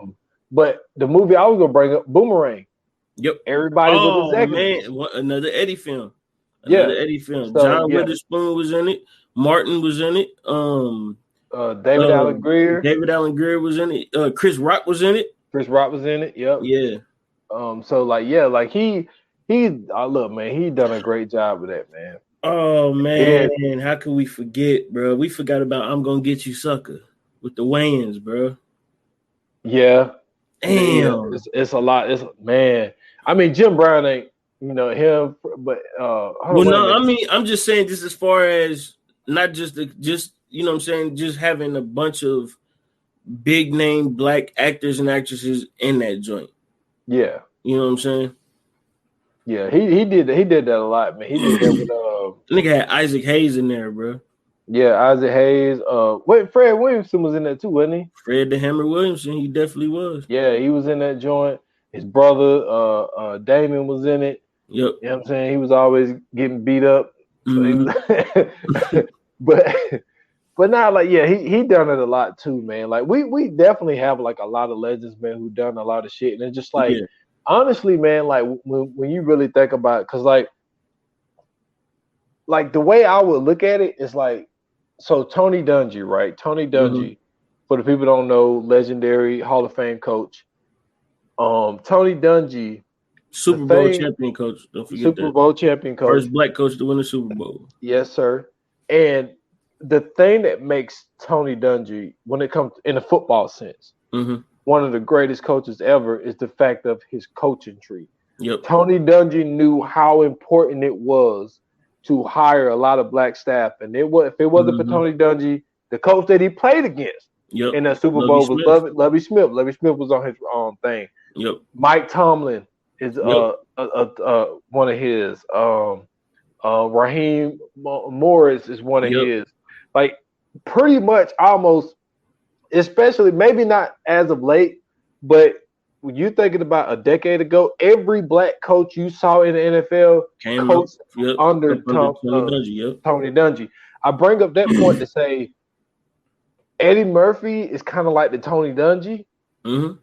But the movie I was gonna bring up, Boomerang. Yep. Everybody was executive. Man, another Eddie film. Eddie film. So, John Witherspoon was in it. Martin was in it. David Allen Greer. David Allen Greer was in it. Chris Rock was in it. Yep. Yeah. So he look, man, he done a great job with that, man. Oh man, how could we forget, bro? We forgot about "I'm Gonna Get You, Sucker" with the Wayans, bro. Yeah. Damn. It's a lot. Man. I mean, Jim Brown ain't him, but I'm just saying just as far as not just you know what I'm saying, just having a bunch of big name black actors and actresses in that joint. Yeah. You know what I'm saying? Yeah, he did that a lot, man. He did that with nigga had Isaac Hayes in there, bro. Yeah, Isaac Hayes. Fred Williamson was in there too, wasn't he? Fred the Hammer Williamson, he definitely was. Yeah, he was in that joint. His brother, Damon, was in it. Yep. You know what I'm saying? He was always getting beat up. So he was but now, like, yeah, he done it a lot too, man. Like, we definitely have like a lot of legends, man, who done a lot of shit. And it's just like, honestly, man, like when you really think about it, because like the way I would look at it is like, so Tony Dungy, right? Tony Dungy, for the people who don't know, legendary Hall of Fame coach. Tony Dungy, Super Bowl champion coach. Don't forget Super Bowl champion coach. First black coach to win the Super Bowl. Yes, sir. And the thing that makes Tony Dungy, when it comes in a football sense, one of the greatest coaches ever, is the fact of his coaching tree. Yep. Tony Dungy knew how important it was to hire a lot of black staff, and if it wasn't for Tony Dungy, the coach that he played against in that Super Bowl was Lovie Smith. Lovie Smith was on his own thing. Yep. Mike Tomlin is one of his. Raheem Morris is one of his. Like, pretty much almost, especially maybe not as of late, but when you're thinking about a decade ago, every black coach you saw in the NFL coached under Tony Dungy. I bring up that point to say Eddie Murphy is kind of like the Tony Dungy. And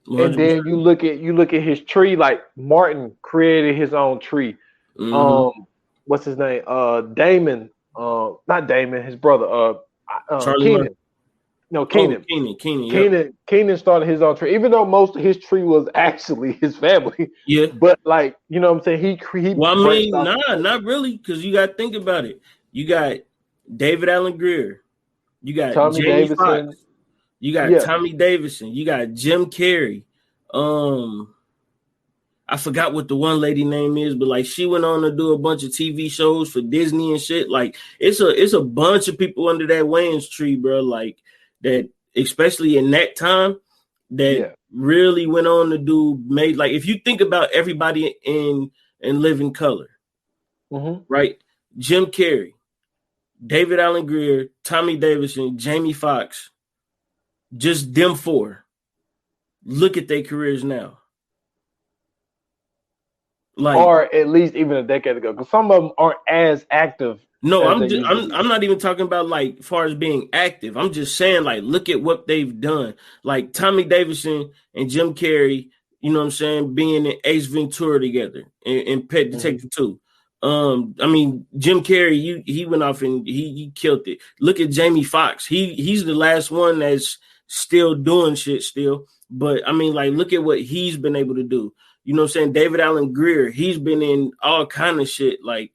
then you look at his tree, like Martin created his own tree. What's his name? Damon. Not Damon, his brother. Keenan. No, Keenan. Keenan started his own tree, even though most of his tree was actually his family. Yeah. But like, you know what I'm saying? Not really, because you got to think about it. You got David Allen Greer. You got Tommy Jamie Davidson. Foxx. You got Tommy Davidson. You got Jim Carrey. I forgot what the one lady name is, but like she went on to do a bunch of TV shows for Disney and shit. Like it's a bunch of people under that Wayans tree, bro. Like that, especially in that time, that really went on to made like if you think about everybody in Living Color, right? Jim Carrey, David Allen Greer, Tommy Davidson, Jamie Foxx, just them four. Look at their careers now. Like, or at least even a decade ago, because some of them aren't as active. No, I'm not even talking about like as far as being active. I'm just saying like look at what they've done. Like Tommy Davidson and Jim Carrey, you know what I'm saying, being in Ace Ventura together in Pet Detective 2. I mean Jim Carrey, he went off and he killed it. Look at Jamie Foxx. He's the last one that's still doing shit still. But I mean, like, look at what he's been able to do. You know what I'm saying? David Allen Greer, he's been in all kind of shit. Like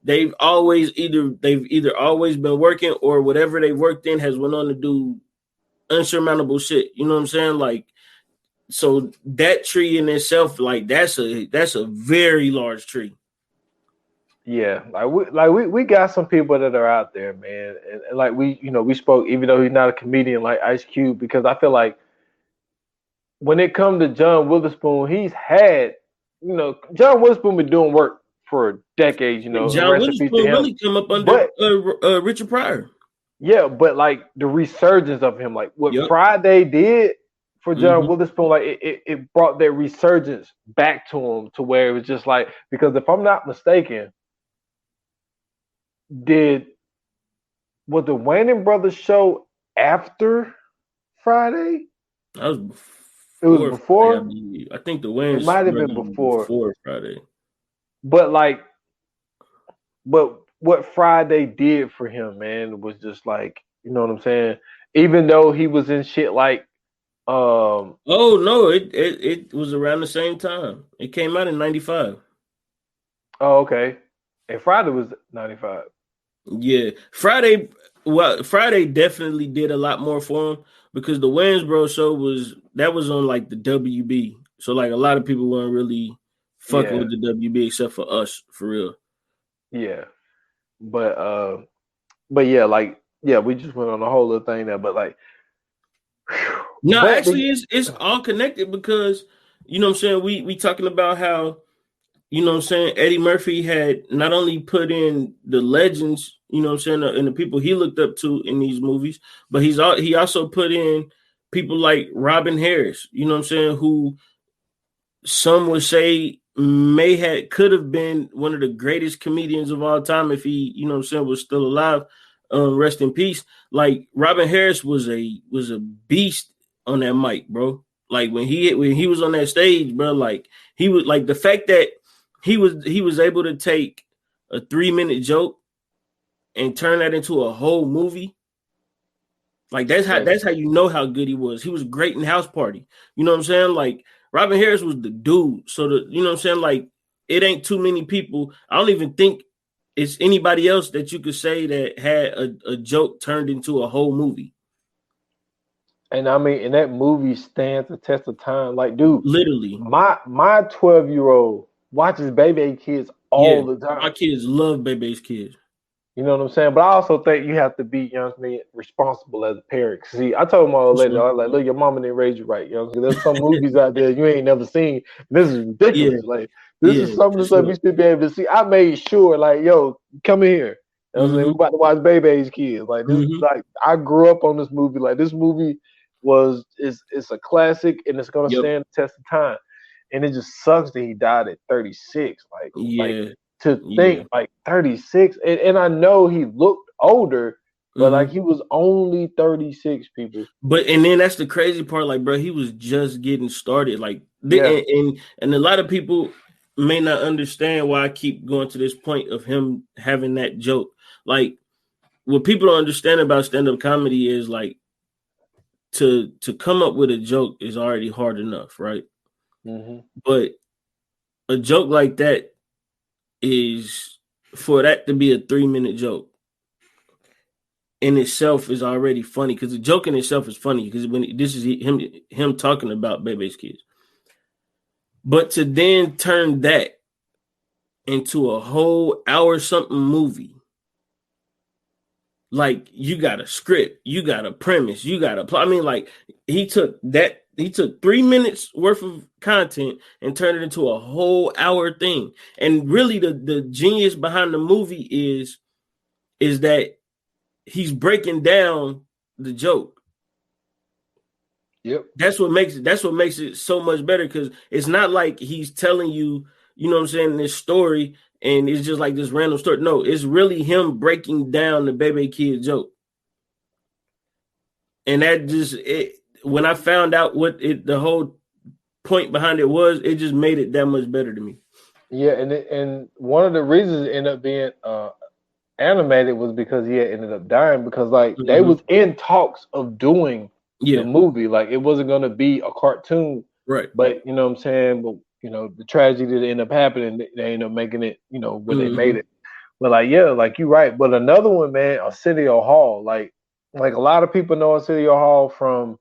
they've either always been working or whatever they worked in has went on to do unsurmountable shit. You know what I'm saying? Like, so that tree in itself, like that's a very large tree. Yeah, we got some people that are out there, man, and like we spoke, even though he's not a comedian like Ice Cube, because I feel like when it comes to John Witherspoon, he's had, John Witherspoon been doing work for decades, John Witherspoon really come up under Richard Pryor. Yeah, but like the resurgence of him, like what Friday did for John Witherspoon, like it brought that resurgence back to him to where it was just like, because if I'm not mistaken, was the Wayans Brothers show after Friday? That was It was before Friday, I before. believe. I think the It Wayans might have been brother before, before Friday. but what Friday did for him, man, was just like, you know what I'm saying. Even though he was in shit like, oh no, it was around the same time. It came out in 95. Oh, okay. And Friday was 95. Yeah, Friday. Well, Friday definitely did a lot more for him because the Wayans Bros show was on like the WB. So like a lot of people weren't really fucking with the WB except for us, for real. Yeah, but yeah, like we just went on a whole other thing there, but like, no, actually, it's all connected because you know what I'm saying. We talking about how, you know what I'm saying, Eddie Murphy had not only put in the legends, you know what I'm saying, and the people he looked up to in these movies, but he also put in people like Robin Harris, you know what I'm saying, who some would say could have been one of the greatest comedians of all time if he, you know what I'm saying, was still alive. Rest in peace. Like Robin Harris was a beast on that mic, bro. Like when he was on that stage, bro, like he was like the fact that he was able to take a 3-minute joke and turn that into a whole movie. Like that's how you know how good he was. He was great in House Party. You know what I'm saying? Like Robin Harris was the dude. So you know what I'm saying? Like it ain't too many people. I don't even think it's anybody else that you could say that had a joke turned into a whole movie. And I mean, and that movie stands the test of time. Like, dude, literally, my 12-year-old watches Baby Kids all the time. My kids love Bebe's Kids. You know what I'm saying? But I also think you have to be, you know what I mean, responsible as a parent. See, I told my old lady, I was like, look, your mama didn't raise you right. You know, there's some movies out there you ain't never seen. This is ridiculous. Like, this is some of the stuff you should be able to see. I made sure, like, yo, come in here. You know what I'm saying? We about to watch Baby's Kids. Like, this, like, I grew up on this movie. Like, this movie it's a classic and it's gonna stand the test of time. And it just sucks that he died at 36. Like to think like 36, and I know he looked older, but like he was only 36, people. But and then that's the crazy part, like, bro, he was just getting started. Like and a lot of people may not understand why I keep going to this point of him having that joke. Like what people don't understand about stand-up comedy is like to come up with a joke is already hard enough, right? But a joke like that is, for that to be a 3-minute joke in itself is already funny, because the joke in itself is funny because when this is him talking about Bebe's Kids. But to then turn that into a whole hour something movie, like you got a script, you got a premise, you got a plot. I mean, like he took 3 minutes worth of content and turned it into a whole hour thing. And really the genius behind the movie is that he's breaking down the joke. Yep. That's what makes it so much better, because it's not like he's telling you, you know what I'm saying, this story and it's just like this random story. No, it's really him breaking down the Baby Kid joke. And that just when I found out what the whole point behind it was, it just made it that much better to me. Yeah, and one of the reasons it ended up being animated was because he had ended up dying, because like they was in talks of doing the movie. Like it wasn't gonna be a cartoon. Right. But you know what I'm saying? But you know, the tragedy that ended up happening, they ended up making it, you know, when they made it. But like, yeah, like you're right. But another one, man, Arsenio Hall. Like a lot of people know Arsenio Hall from,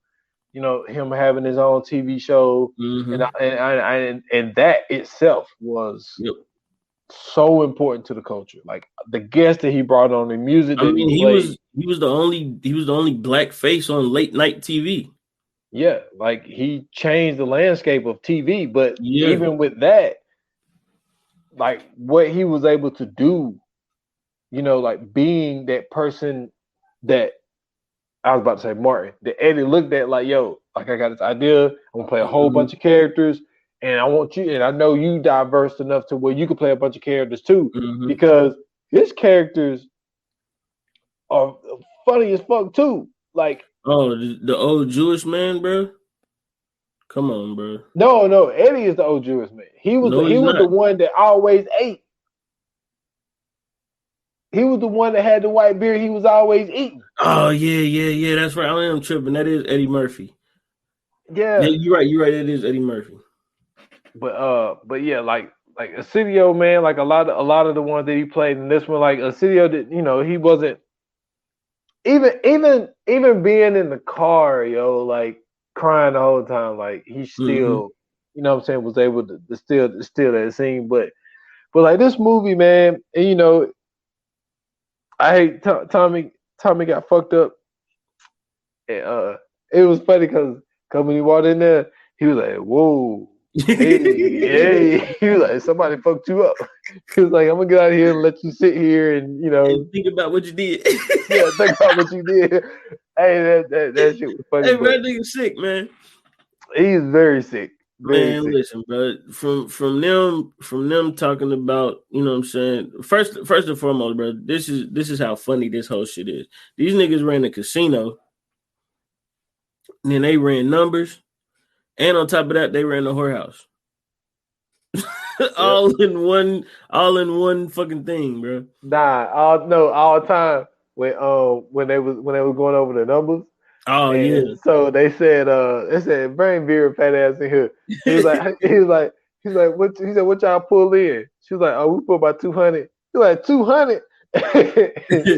you know, him having his own TV show, and that itself was so important to the culture. Like the guests that he brought on, the music that he played. He was the only black face on late night TV. Yeah, like he changed the landscape of TV. But even with that, like what he was able to do, you know, like being that person that I was about to say Martin. Then Eddie looked at like, yo, like I got this idea. I'm gonna play a whole bunch of characters, and I want you, and I know you diverse enough to where you can play a bunch of characters too, because his characters are funny as fuck too. Like, the old Jewish man, bro. Come on, bro. No, Eddie is the old Jewish man. He was the one that always ate. He was the one that had the white beard. He was always eating. Oh yeah. That's right. I am tripping. That is Eddie Murphy. Yeah, you're right. It is Eddie Murphy. But yeah, like Arsenio, man, like a lot of the ones that he played in this one, like Arsenio, that he wasn't even being in the car, like crying the whole time, like he still, what I'm saying, was able to still that scene. But like this movie, man, and I hate Tommy got fucked up. And it was funny because when he walked in there, he was like, whoa. Hey, he was like, somebody fucked you up. He was like, I'm gonna get out of here and let you sit here and and think about what you did. Yeah, think about what you did. Hey, that shit was funny. Hey, bro, that nigga's sick, man. He's very sick. Man, listen, bro. From them talking about, you know what I'm saying. First and foremost, bro, this is how funny this whole shit is. These niggas ran a casino, and then they ran numbers, and on top of that, they ran the whorehouse. all in one fucking thing, bro. All the time when they was going over the numbers. Oh yeah. So they said bring Vera fat ass in here. He was like what he said, what y'all pull in? She was like, oh, we pull about 200. He was like 200.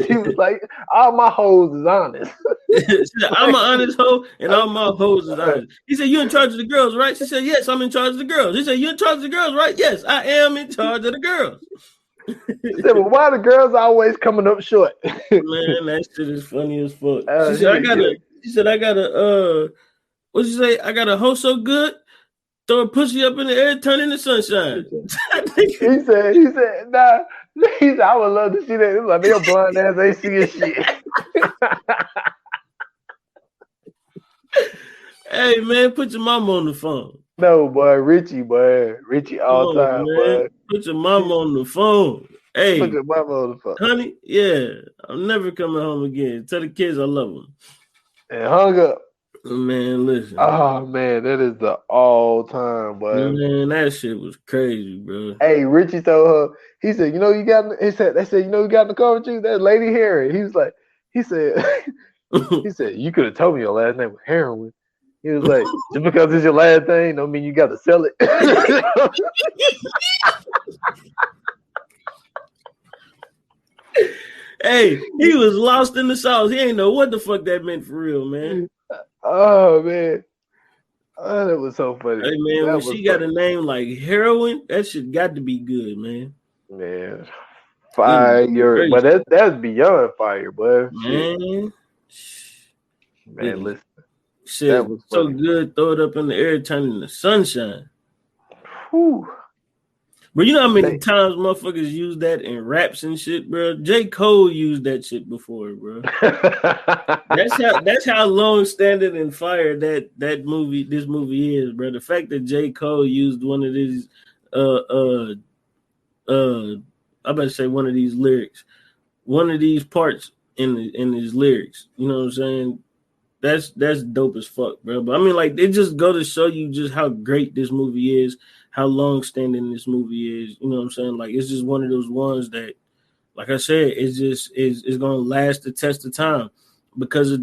She was like, all my hoes is honest. She said, I'm an honest hoe, and all my hoes is honest. He said, you in charge of the girls, right? She said, yes, I'm in charge of the girls. He said, you in charge of the girls, right? Yes, I am in charge of the girls. He said, well, why the girls always coming up short? Man, that shit is funny as fuck. She said, I got a what'd you say? I got a hoe so good, throw a pussy up in the air, turn into sunshine. he said, nah. He said, I would love to see that. It was like, your blind ass ain't seeing shit. Hey, man, put your mama on the phone. No, boy, Richie all time, boy. Put your mama on the phone. Hey, put your mama on the phone. Honey, yeah, I'm never coming home again. Tell the kids I love them. And hung up. Man, listen. Oh man, that is the all time, boy. Man, that shit was crazy, bro. Hey, Richie told her, he said, you got in the car with you? That Lady Harry. He said, you could have told me your last name was Heroin. He was like, just because it's your last name don't mean you got to sell it. Hey, he was lost in the sauce. He ain't know what the fuck that meant for real, man. Oh man, that was so funny. Hey man, when she got a name like Heroin, that shit got to be good, man. Man, fire, but that's beyond fire, boy. Man, listen, shit, that was so good. Throw it up in the air, turn into sunshine. Whew. But you know how many times motherfuckers use that in raps and shit, bro? J. Cole used that shit before, bro. That's how long standing and fire this movie is, bro. The fact that J. Cole used one of these I'm about to say one of these lyrics, one of these parts in his lyrics. You know what I'm saying? That's dope as fuck, bro. But I mean, like, it just go to show you just how great this movie is, how long standing this movie is. You know what I'm saying? Like, it's just one of those ones that, like I said, it's just is gonna last the test of time because of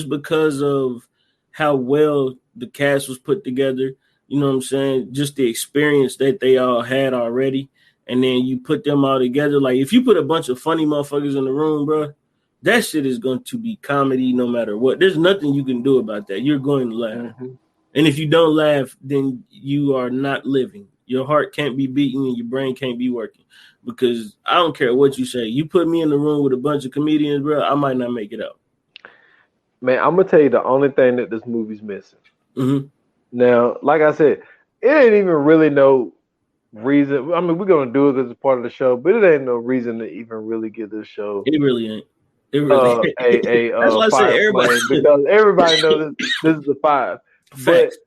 because of how well the cast was put together. You know what I'm saying? Just the experience that they all had already, and then you put them all together. Like, if you put a bunch of funny motherfuckers in the room, bro, that shit is going to be comedy no matter what. There's nothing you can do about that. You're going to laugh. Mm-hmm. And if you don't laugh, then you are not living. Your heart can't be beating and your brain can't be working. Because I don't care what you say. You put me in the room with a bunch of comedians, bro, I might not make it out. Man, I'm going to tell you the only thing that this movie's missing. Mm-hmm. Now, like I said, it ain't even really no reason. I mean, we're going to do it as a part of the show, but it ain't no reason to even really give this show. It really ain't. It really. That's why I said Fire everybody. Flame, because everybody knows this is a 5. But Facts.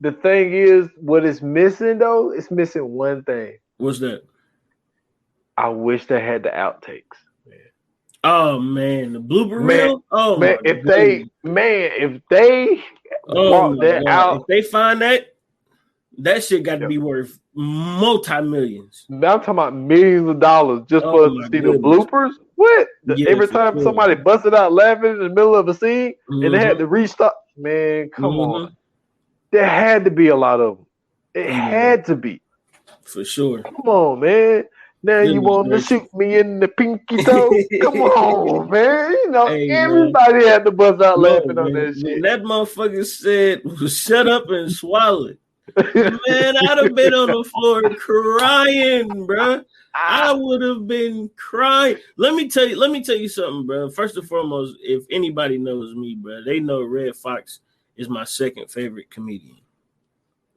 the thing is, what it's missing though, it's missing one thing. What's that? I wish they had the outtakes. Oh man, the blooper Man, reel. Oh man, my if they brought that god! out, If they find that shit got to be worth multi-millions. I'm talking about millions of dollars just for us to see the bloopers. What? Every time somebody busted out laughing in the middle of a scene and they had to restart, man, come on. There had to be a lot of them. It had to be. For sure. Come on, man. Now you want to shoot me in the pinky toe? Come on, man. You know, everybody had to bust out laughing on that shit. When that motherfucker said, shut up and swallow it. Man, I'd have been on the floor crying, bro. I would have been crying. Let me tell you something, bro. First and foremost, if anybody knows me, bro, they know Red Fox is my second favorite comedian.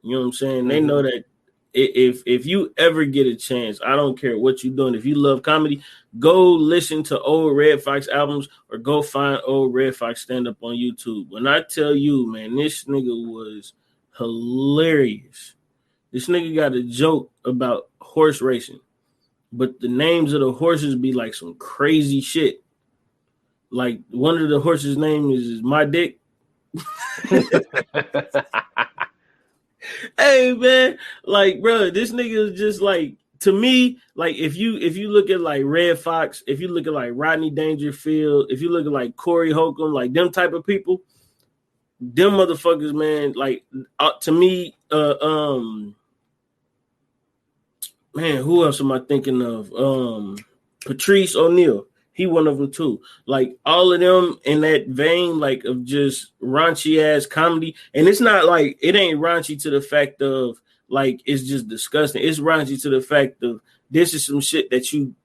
You know what I'm saying? They know that if you ever get a chance, I don't care what you're doing. If you love comedy, go listen to old Red Fox albums or go find old Red Fox stand-up on YouTube. When I tell you, man, this nigga was hilarious. This nigga got a joke about horse racing, but the names of the horses be like some crazy shit. Like one of the horses' name is My Dick. Hey man, like bro, this nigga is just like, to me, like if you look at like Red Fox, if you look at like Rodney Dangerfield, if you look at like Corey Holcomb, like them type of people, them motherfuckers, man, like to me, man, who else am I thinking of? Patrice O'Neal. He one of them too. Like all of them in that vein, like of just raunchy ass comedy. And it's not like, it ain't raunchy to the fact of like it's just disgusting. It's raunchy to the fact of this is some shit that you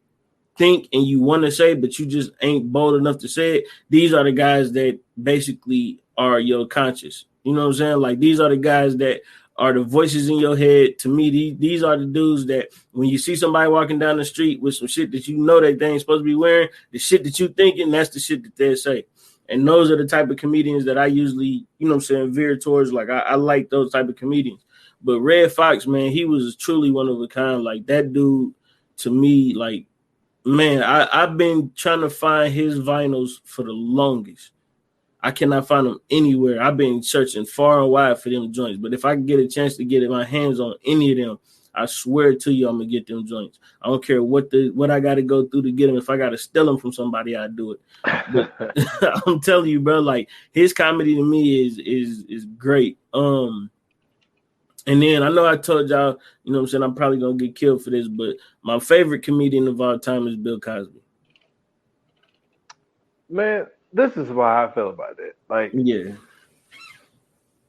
think and you want to say, but you just ain't bold enough to say it. These are the guys that basically are your conscience. You know what I'm saying? Like these are the guys that are the voices in your head. To me, these are the dudes that when you see somebody walking down the street with some shit that you know that they ain't supposed to be wearing, the shit that you thinking, that's the shit that they say. And those are the type of comedians that I usually, you know what I'm saying, veer towards. Like I like those type of comedians. But Red Fox, man, he was truly one of a kind. Like that dude, to me, like, man, I've been trying to find his vinyls for the longest. I cannot find them anywhere. I've been searching far and wide for them joints. But if I get a chance to get my hands on any of them, I swear to you, I'm gonna get them joints. I don't care what I got to go through to get them. If I got to steal them from somebody, I do it. But I'm telling you, bro, like his comedy to me is great. And then I know I told y'all, you know what I'm saying, I'm probably gonna get killed for this, but my favorite comedian of all time is Bill Cosby. Man, this is why I feel about that. Like, yeah,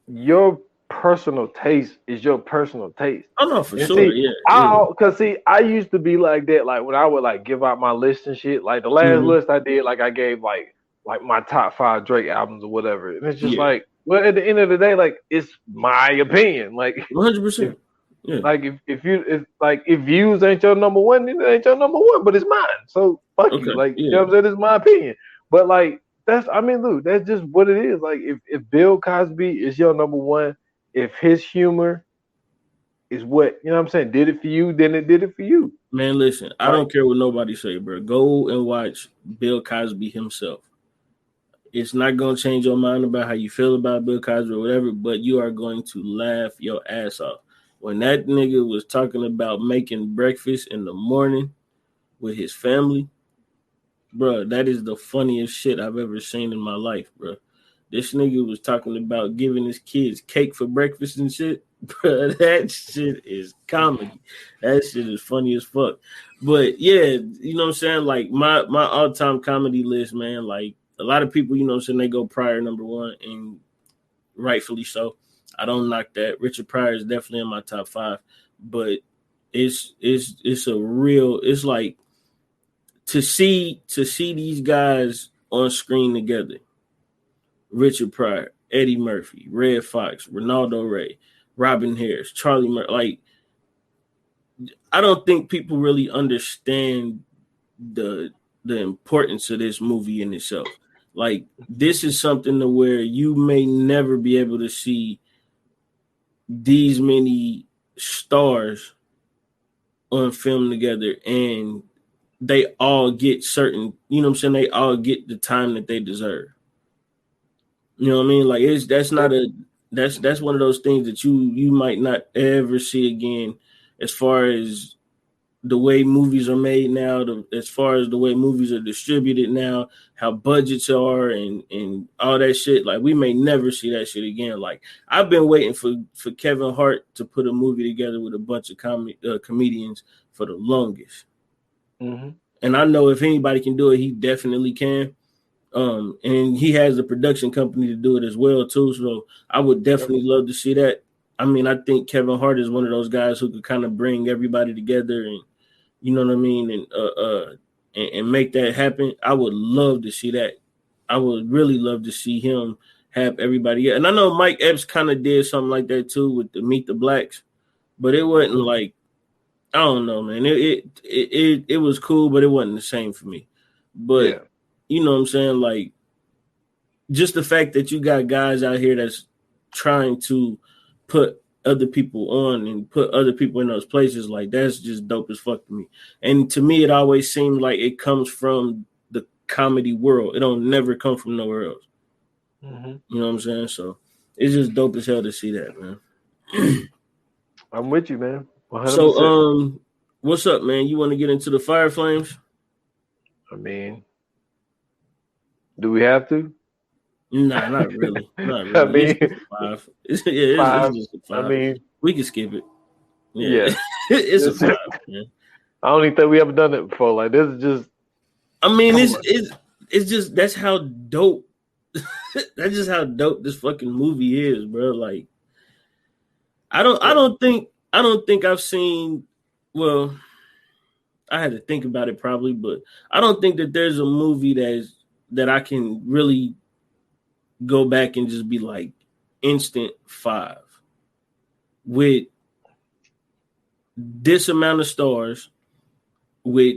your personal taste is your personal taste. Oh no, for and sure. See, I used to be like that. Like when I would like give out my list and shit. Like the last list I did, like I gave like my top 5 Drake albums or whatever. And it's just like, well, at the end of the day, like it's my opinion. Like 100%. Yeah. Like if views ain't your number one, then it ain't your number one, but it's mine. So fuck you. Like you know what I'm saying? It's my opinion. But like Lou, that's just what it is. Like if Bill Cosby is your number one, if his humor is what, you know what I'm saying, did it for you, then it did it for you. Man, listen, I don't care what nobody say, bro. Go and watch Bill Cosby himself. It's not going to change your mind about how you feel about Bill Cosby or whatever, but you are going to laugh your ass off. When that nigga was talking about making breakfast in the morning with his family, bro, that is the funniest shit I've ever seen in my life, bro. This nigga was talking about giving his kids cake for breakfast and shit. Bro, that shit is comedy. That shit is funny as fuck. But yeah, you know what I'm saying? Like my all-time comedy list, man, like a lot of people, you know what I'm saying, they go Pryor number one, and rightfully so. I don't knock that. Richard Pryor is definitely in my top 5, but it's a real, it's like to see these guys on screen together. Richard Pryor, Eddie Murphy, Red Fox, Ronaldo Ray, Robin Harris, Charlie Murphy. Like, I don't think people really understand the the importance of this movie in itself. Like, this is something to where you may never be able to see these many stars on film together, and they all get certain, you know what I'm saying? They all get the time that they deserve. You know what I mean? Like, that's one of those things that you might not ever see again, as far as the way movies are made now, as far as the way movies are distributed now, how budgets are and all that shit. Like, we may never see that shit again. Like, I've been waiting for Kevin Hart to put a movie together with a bunch of comedians for the longest. Mm-hmm. And I know if anybody can do it, he definitely can. And he has a production company to do it as well too. So I would definitely love to see that. I mean, I think Kevin Hart is one of those guys who could kind of bring everybody together, and you know what I mean, and make that happen. I would love to see that. I would really love to see him have everybody. And I know Mike Epps kind of did something like that too with the Meet the Blacks, but it wasn't like, I don't know, man. It was cool, but it wasn't the same for me. But you know what I'm saying? Like, just the fact that you got guys out here that's trying to put other people on and put other people in those places, like, that's just dope as fuck to me. And to me, it always seems like it comes from the comedy world. It don't never come from nowhere else. Mm-hmm. You know what I'm saying? So it's just dope as hell to see that, man. I'm with you, man. 100%. So, what's up, man? You want to get into the Fire Flames? I mean, do we have to? Nah, not really. Not really. I mean, it's five. It's just a five. I mean, we can skip it. Yeah. It's a five, man. I don't even think we ever done it before. Like, this is just. I mean, it's just, that's how dope. That's just how dope this fucking movie is, bro. Like, I don't think I've seen. Well, I had to think about it probably, but I don't think that there's a movie that I can really go back and just be like instant five with this amount of stars, with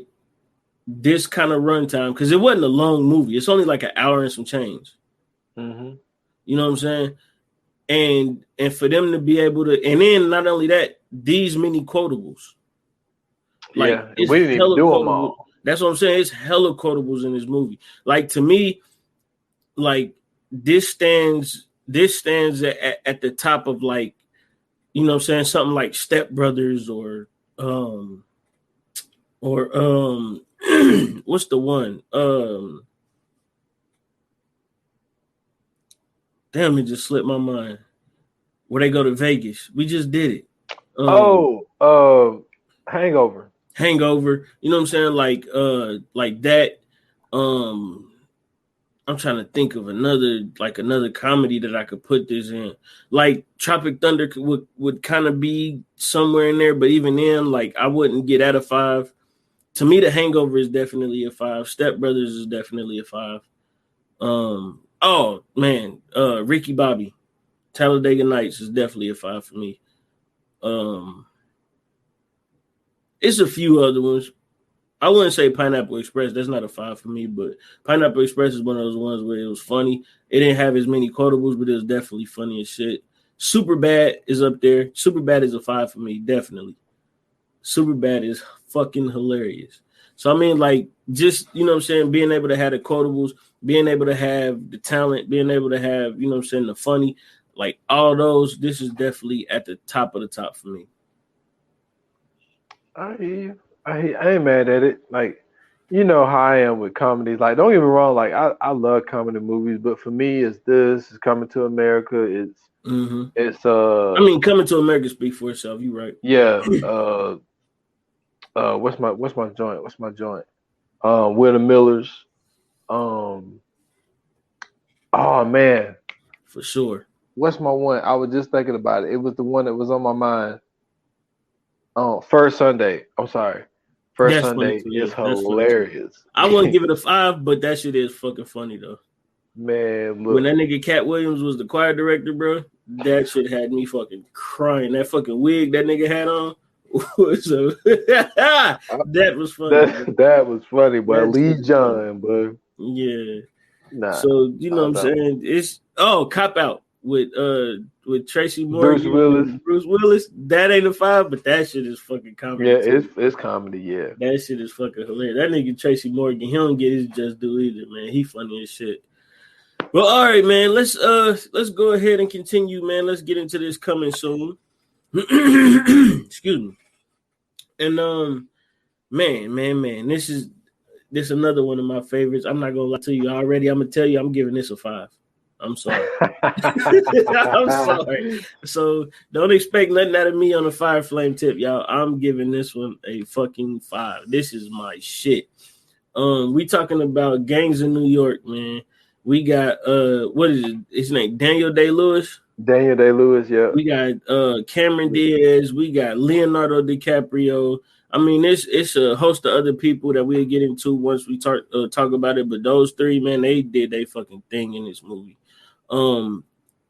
this kind of runtime, because it wasn't a long movie. It's only like an hour and some change. Mm-hmm. You know what I'm saying? And for them to be able to, and then not only that, these many quotables. Like, we didn't even do them all. That's what I'm saying. It's hella quotables in this movie. Like, to me, like, this stands at the top of, like, you know what I'm saying, something like Step Brothers or what's the one? Damn, it just slipped my mind. Where they go to Vegas. We just did it. Hangover. You know what I'm saying? Like that. I'm trying to think of another comedy that I could put this in. Like, Tropic Thunder would kind of be somewhere in there, but even then, like, I wouldn't get out of five. To me, The Hangover is definitely a five. Step Brothers is definitely a five. Oh man, Ricky Bobby, Talladega Nights is definitely a five for me. It's a few other ones. I wouldn't say Pineapple Express. That's not a five for me, but Pineapple Express is one of those ones where it was funny. It didn't have as many quotables, but it was definitely funny as shit. Superbad is up there. Superbad is a five for me, definitely. Superbad is fucking hilarious. So, I mean, like, just, you know what I'm saying, being able to have the quotables, being able to have the talent, being able to have, you know what I'm saying, the funny, like, all those, this is definitely at the top of the top for me. I hear you. I ain't mad at it. Like, you know how I am with comedies. Like, don't get me wrong. Like, I love comedy movies, but for me, it's Coming to America. It's I mean, Coming to America speak for itself. You right. Yeah. What's my joint? Will the Millers. Oh man. For sure. What's my one? I was just thinking about it. It was the one that was on my mind. First Sunday. I'm sorry. First Sunday is hilarious. I wouldn't give it a five, but that shit is fucking funny though. Man, look. When that nigga Cat Williams was the choir director, bro, that shit had me fucking crying. That fucking wig that nigga had on. So that was funny. That was funny, but Lee John, but yeah. Nah. So you know what I'm saying? It's Cop Out with Tracy Morgan, Bruce Willis. That ain't a 5, but that shit is fucking comedy. Yeah, it's comedy. Yeah, that shit is fucking hilarious. That nigga Tracy Morgan, he don't get his just due either, man. He funny as shit. Well, all right, man. Let's go ahead and continue, man. Let's get into this coming soon. Excuse me. And man, this is another one of my favorites. I'm not gonna lie to you already. I'm gonna tell you, I'm giving this a 5. I'm sorry. I'm sorry. So don't expect nothing out of me on a Fire Flame tip, y'all. I'm giving this one a fucking 5. This is my shit. We talking about Gangs in New York, man. We got what is it? His name Daniel Day-Lewis. Daniel Day-Lewis, yeah. We got Cameron Diaz. We got Leonardo DiCaprio. I mean, it's a host of other people that we'll get into once we talk about it. But those three, man, they did their fucking thing in this movie.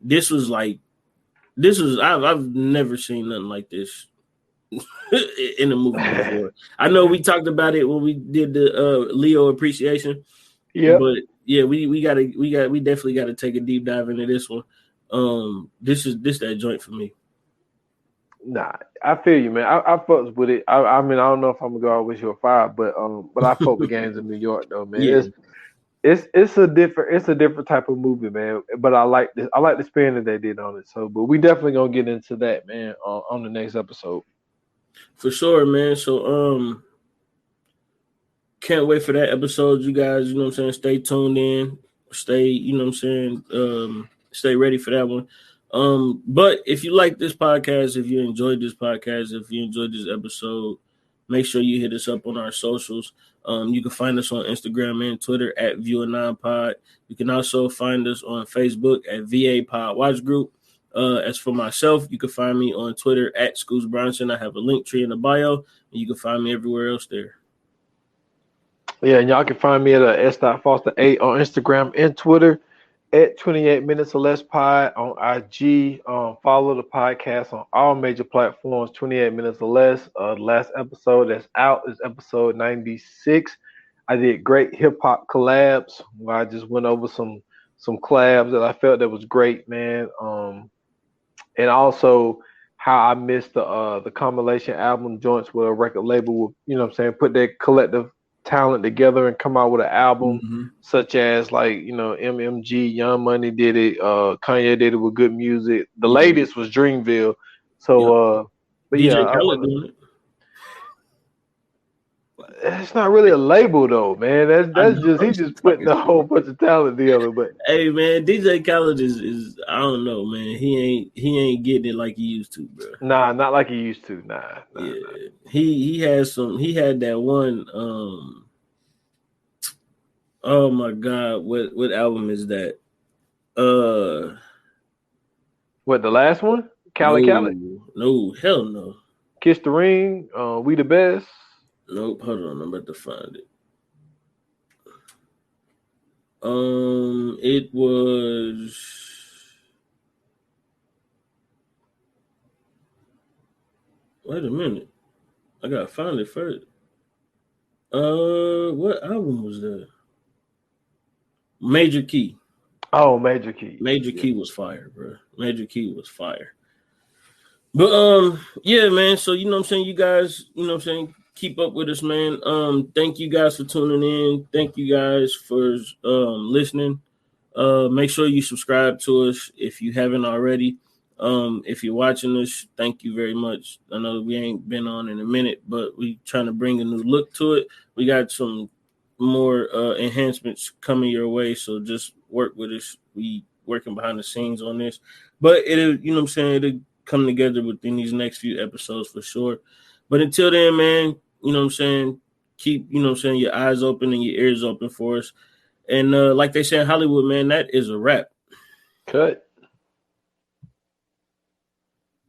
This was I've never seen nothing like this in a movie before. I know we talked about it when we did the Leo appreciation. Yeah, but yeah, we definitely gotta take a deep dive into this one. This that joint for me. Nah, I feel you, man. I fucks with it. I mean, I don't know if I'm gonna go out with your 5, but I fuck with Gangs in New York though, man. Yeah. It's a different type of movie, man. But I like this. I like the spin that they did on it. So, but we definitely gonna get into that, man, on the next episode. For sure, man. So, can't wait for that episode, you guys. You know what I'm saying? Stay tuned in. Stay, you know what I'm saying? Stay ready for that one. But if you like this podcast, if you enjoyed this podcast, if you enjoyed this episode, make sure you hit us up on our socials. You can find us on Instagram and Twitter at ViewAnon You can also find us on Facebook at VA Pod Watch Group. As for myself, you can find me on Twitter at Scoots Bronson. I have a link tree in the bio, and you can find me everywhere else there. Yeah, and y'all can find me at S.Foster8 on Instagram and Twitter, at 28 Minutes or Less Pod on IG. Follow the podcast on all major platforms, 28 Minutes or Less. The last episode that's out is episode 96. I did great hip-hop collabs where I just went over some collabs that I felt that was great, man. And also how I missed the compilation album joints with a record label with, you know what I'm saying, put their collective talent together and come out with an album, such as like, you know, MMG, Young Money did it, Kanye did it with Good Music. The latest was Dreamville. So but DJ Khaled doing it. It's not really a label though, man. That's just he just putting a whole bunch of talent together. But hey, man, DJ Khaled is I don't know, man. He ain't getting it like he used to, bro. Nah, not like he used to. Nah. He had that one. Oh my God, what album is that? What, the last one? Cali? No, hell no. Kiss the Ring. We the Best. Nope, hold on, I'm about to find it. It was wait a minute. I gotta find it first. What album was that? Major Key. Oh, Major Key. Major Key was fire, bro. Major Key was fire. But yeah, man. So you know what I'm saying, you guys, you know what I'm saying, keep up with us, man. Thank you guys for tuning in. Thank you guys for listening. Make sure you subscribe to us if you haven't already. If you're watching us, thank you very much. I know we ain't been on in a minute, but we trying to bring a new look to it. We got some more enhancements coming your way, so just work with us. We working behind the scenes on this, but it'll, you know what I'm saying, it'll come together within these next few episodes for sure. But until then, man, you know what I'm saying, keep, you know what I'm saying, your eyes open and your ears open for us. And like they say in Hollywood, man, that is a wrap. Cut.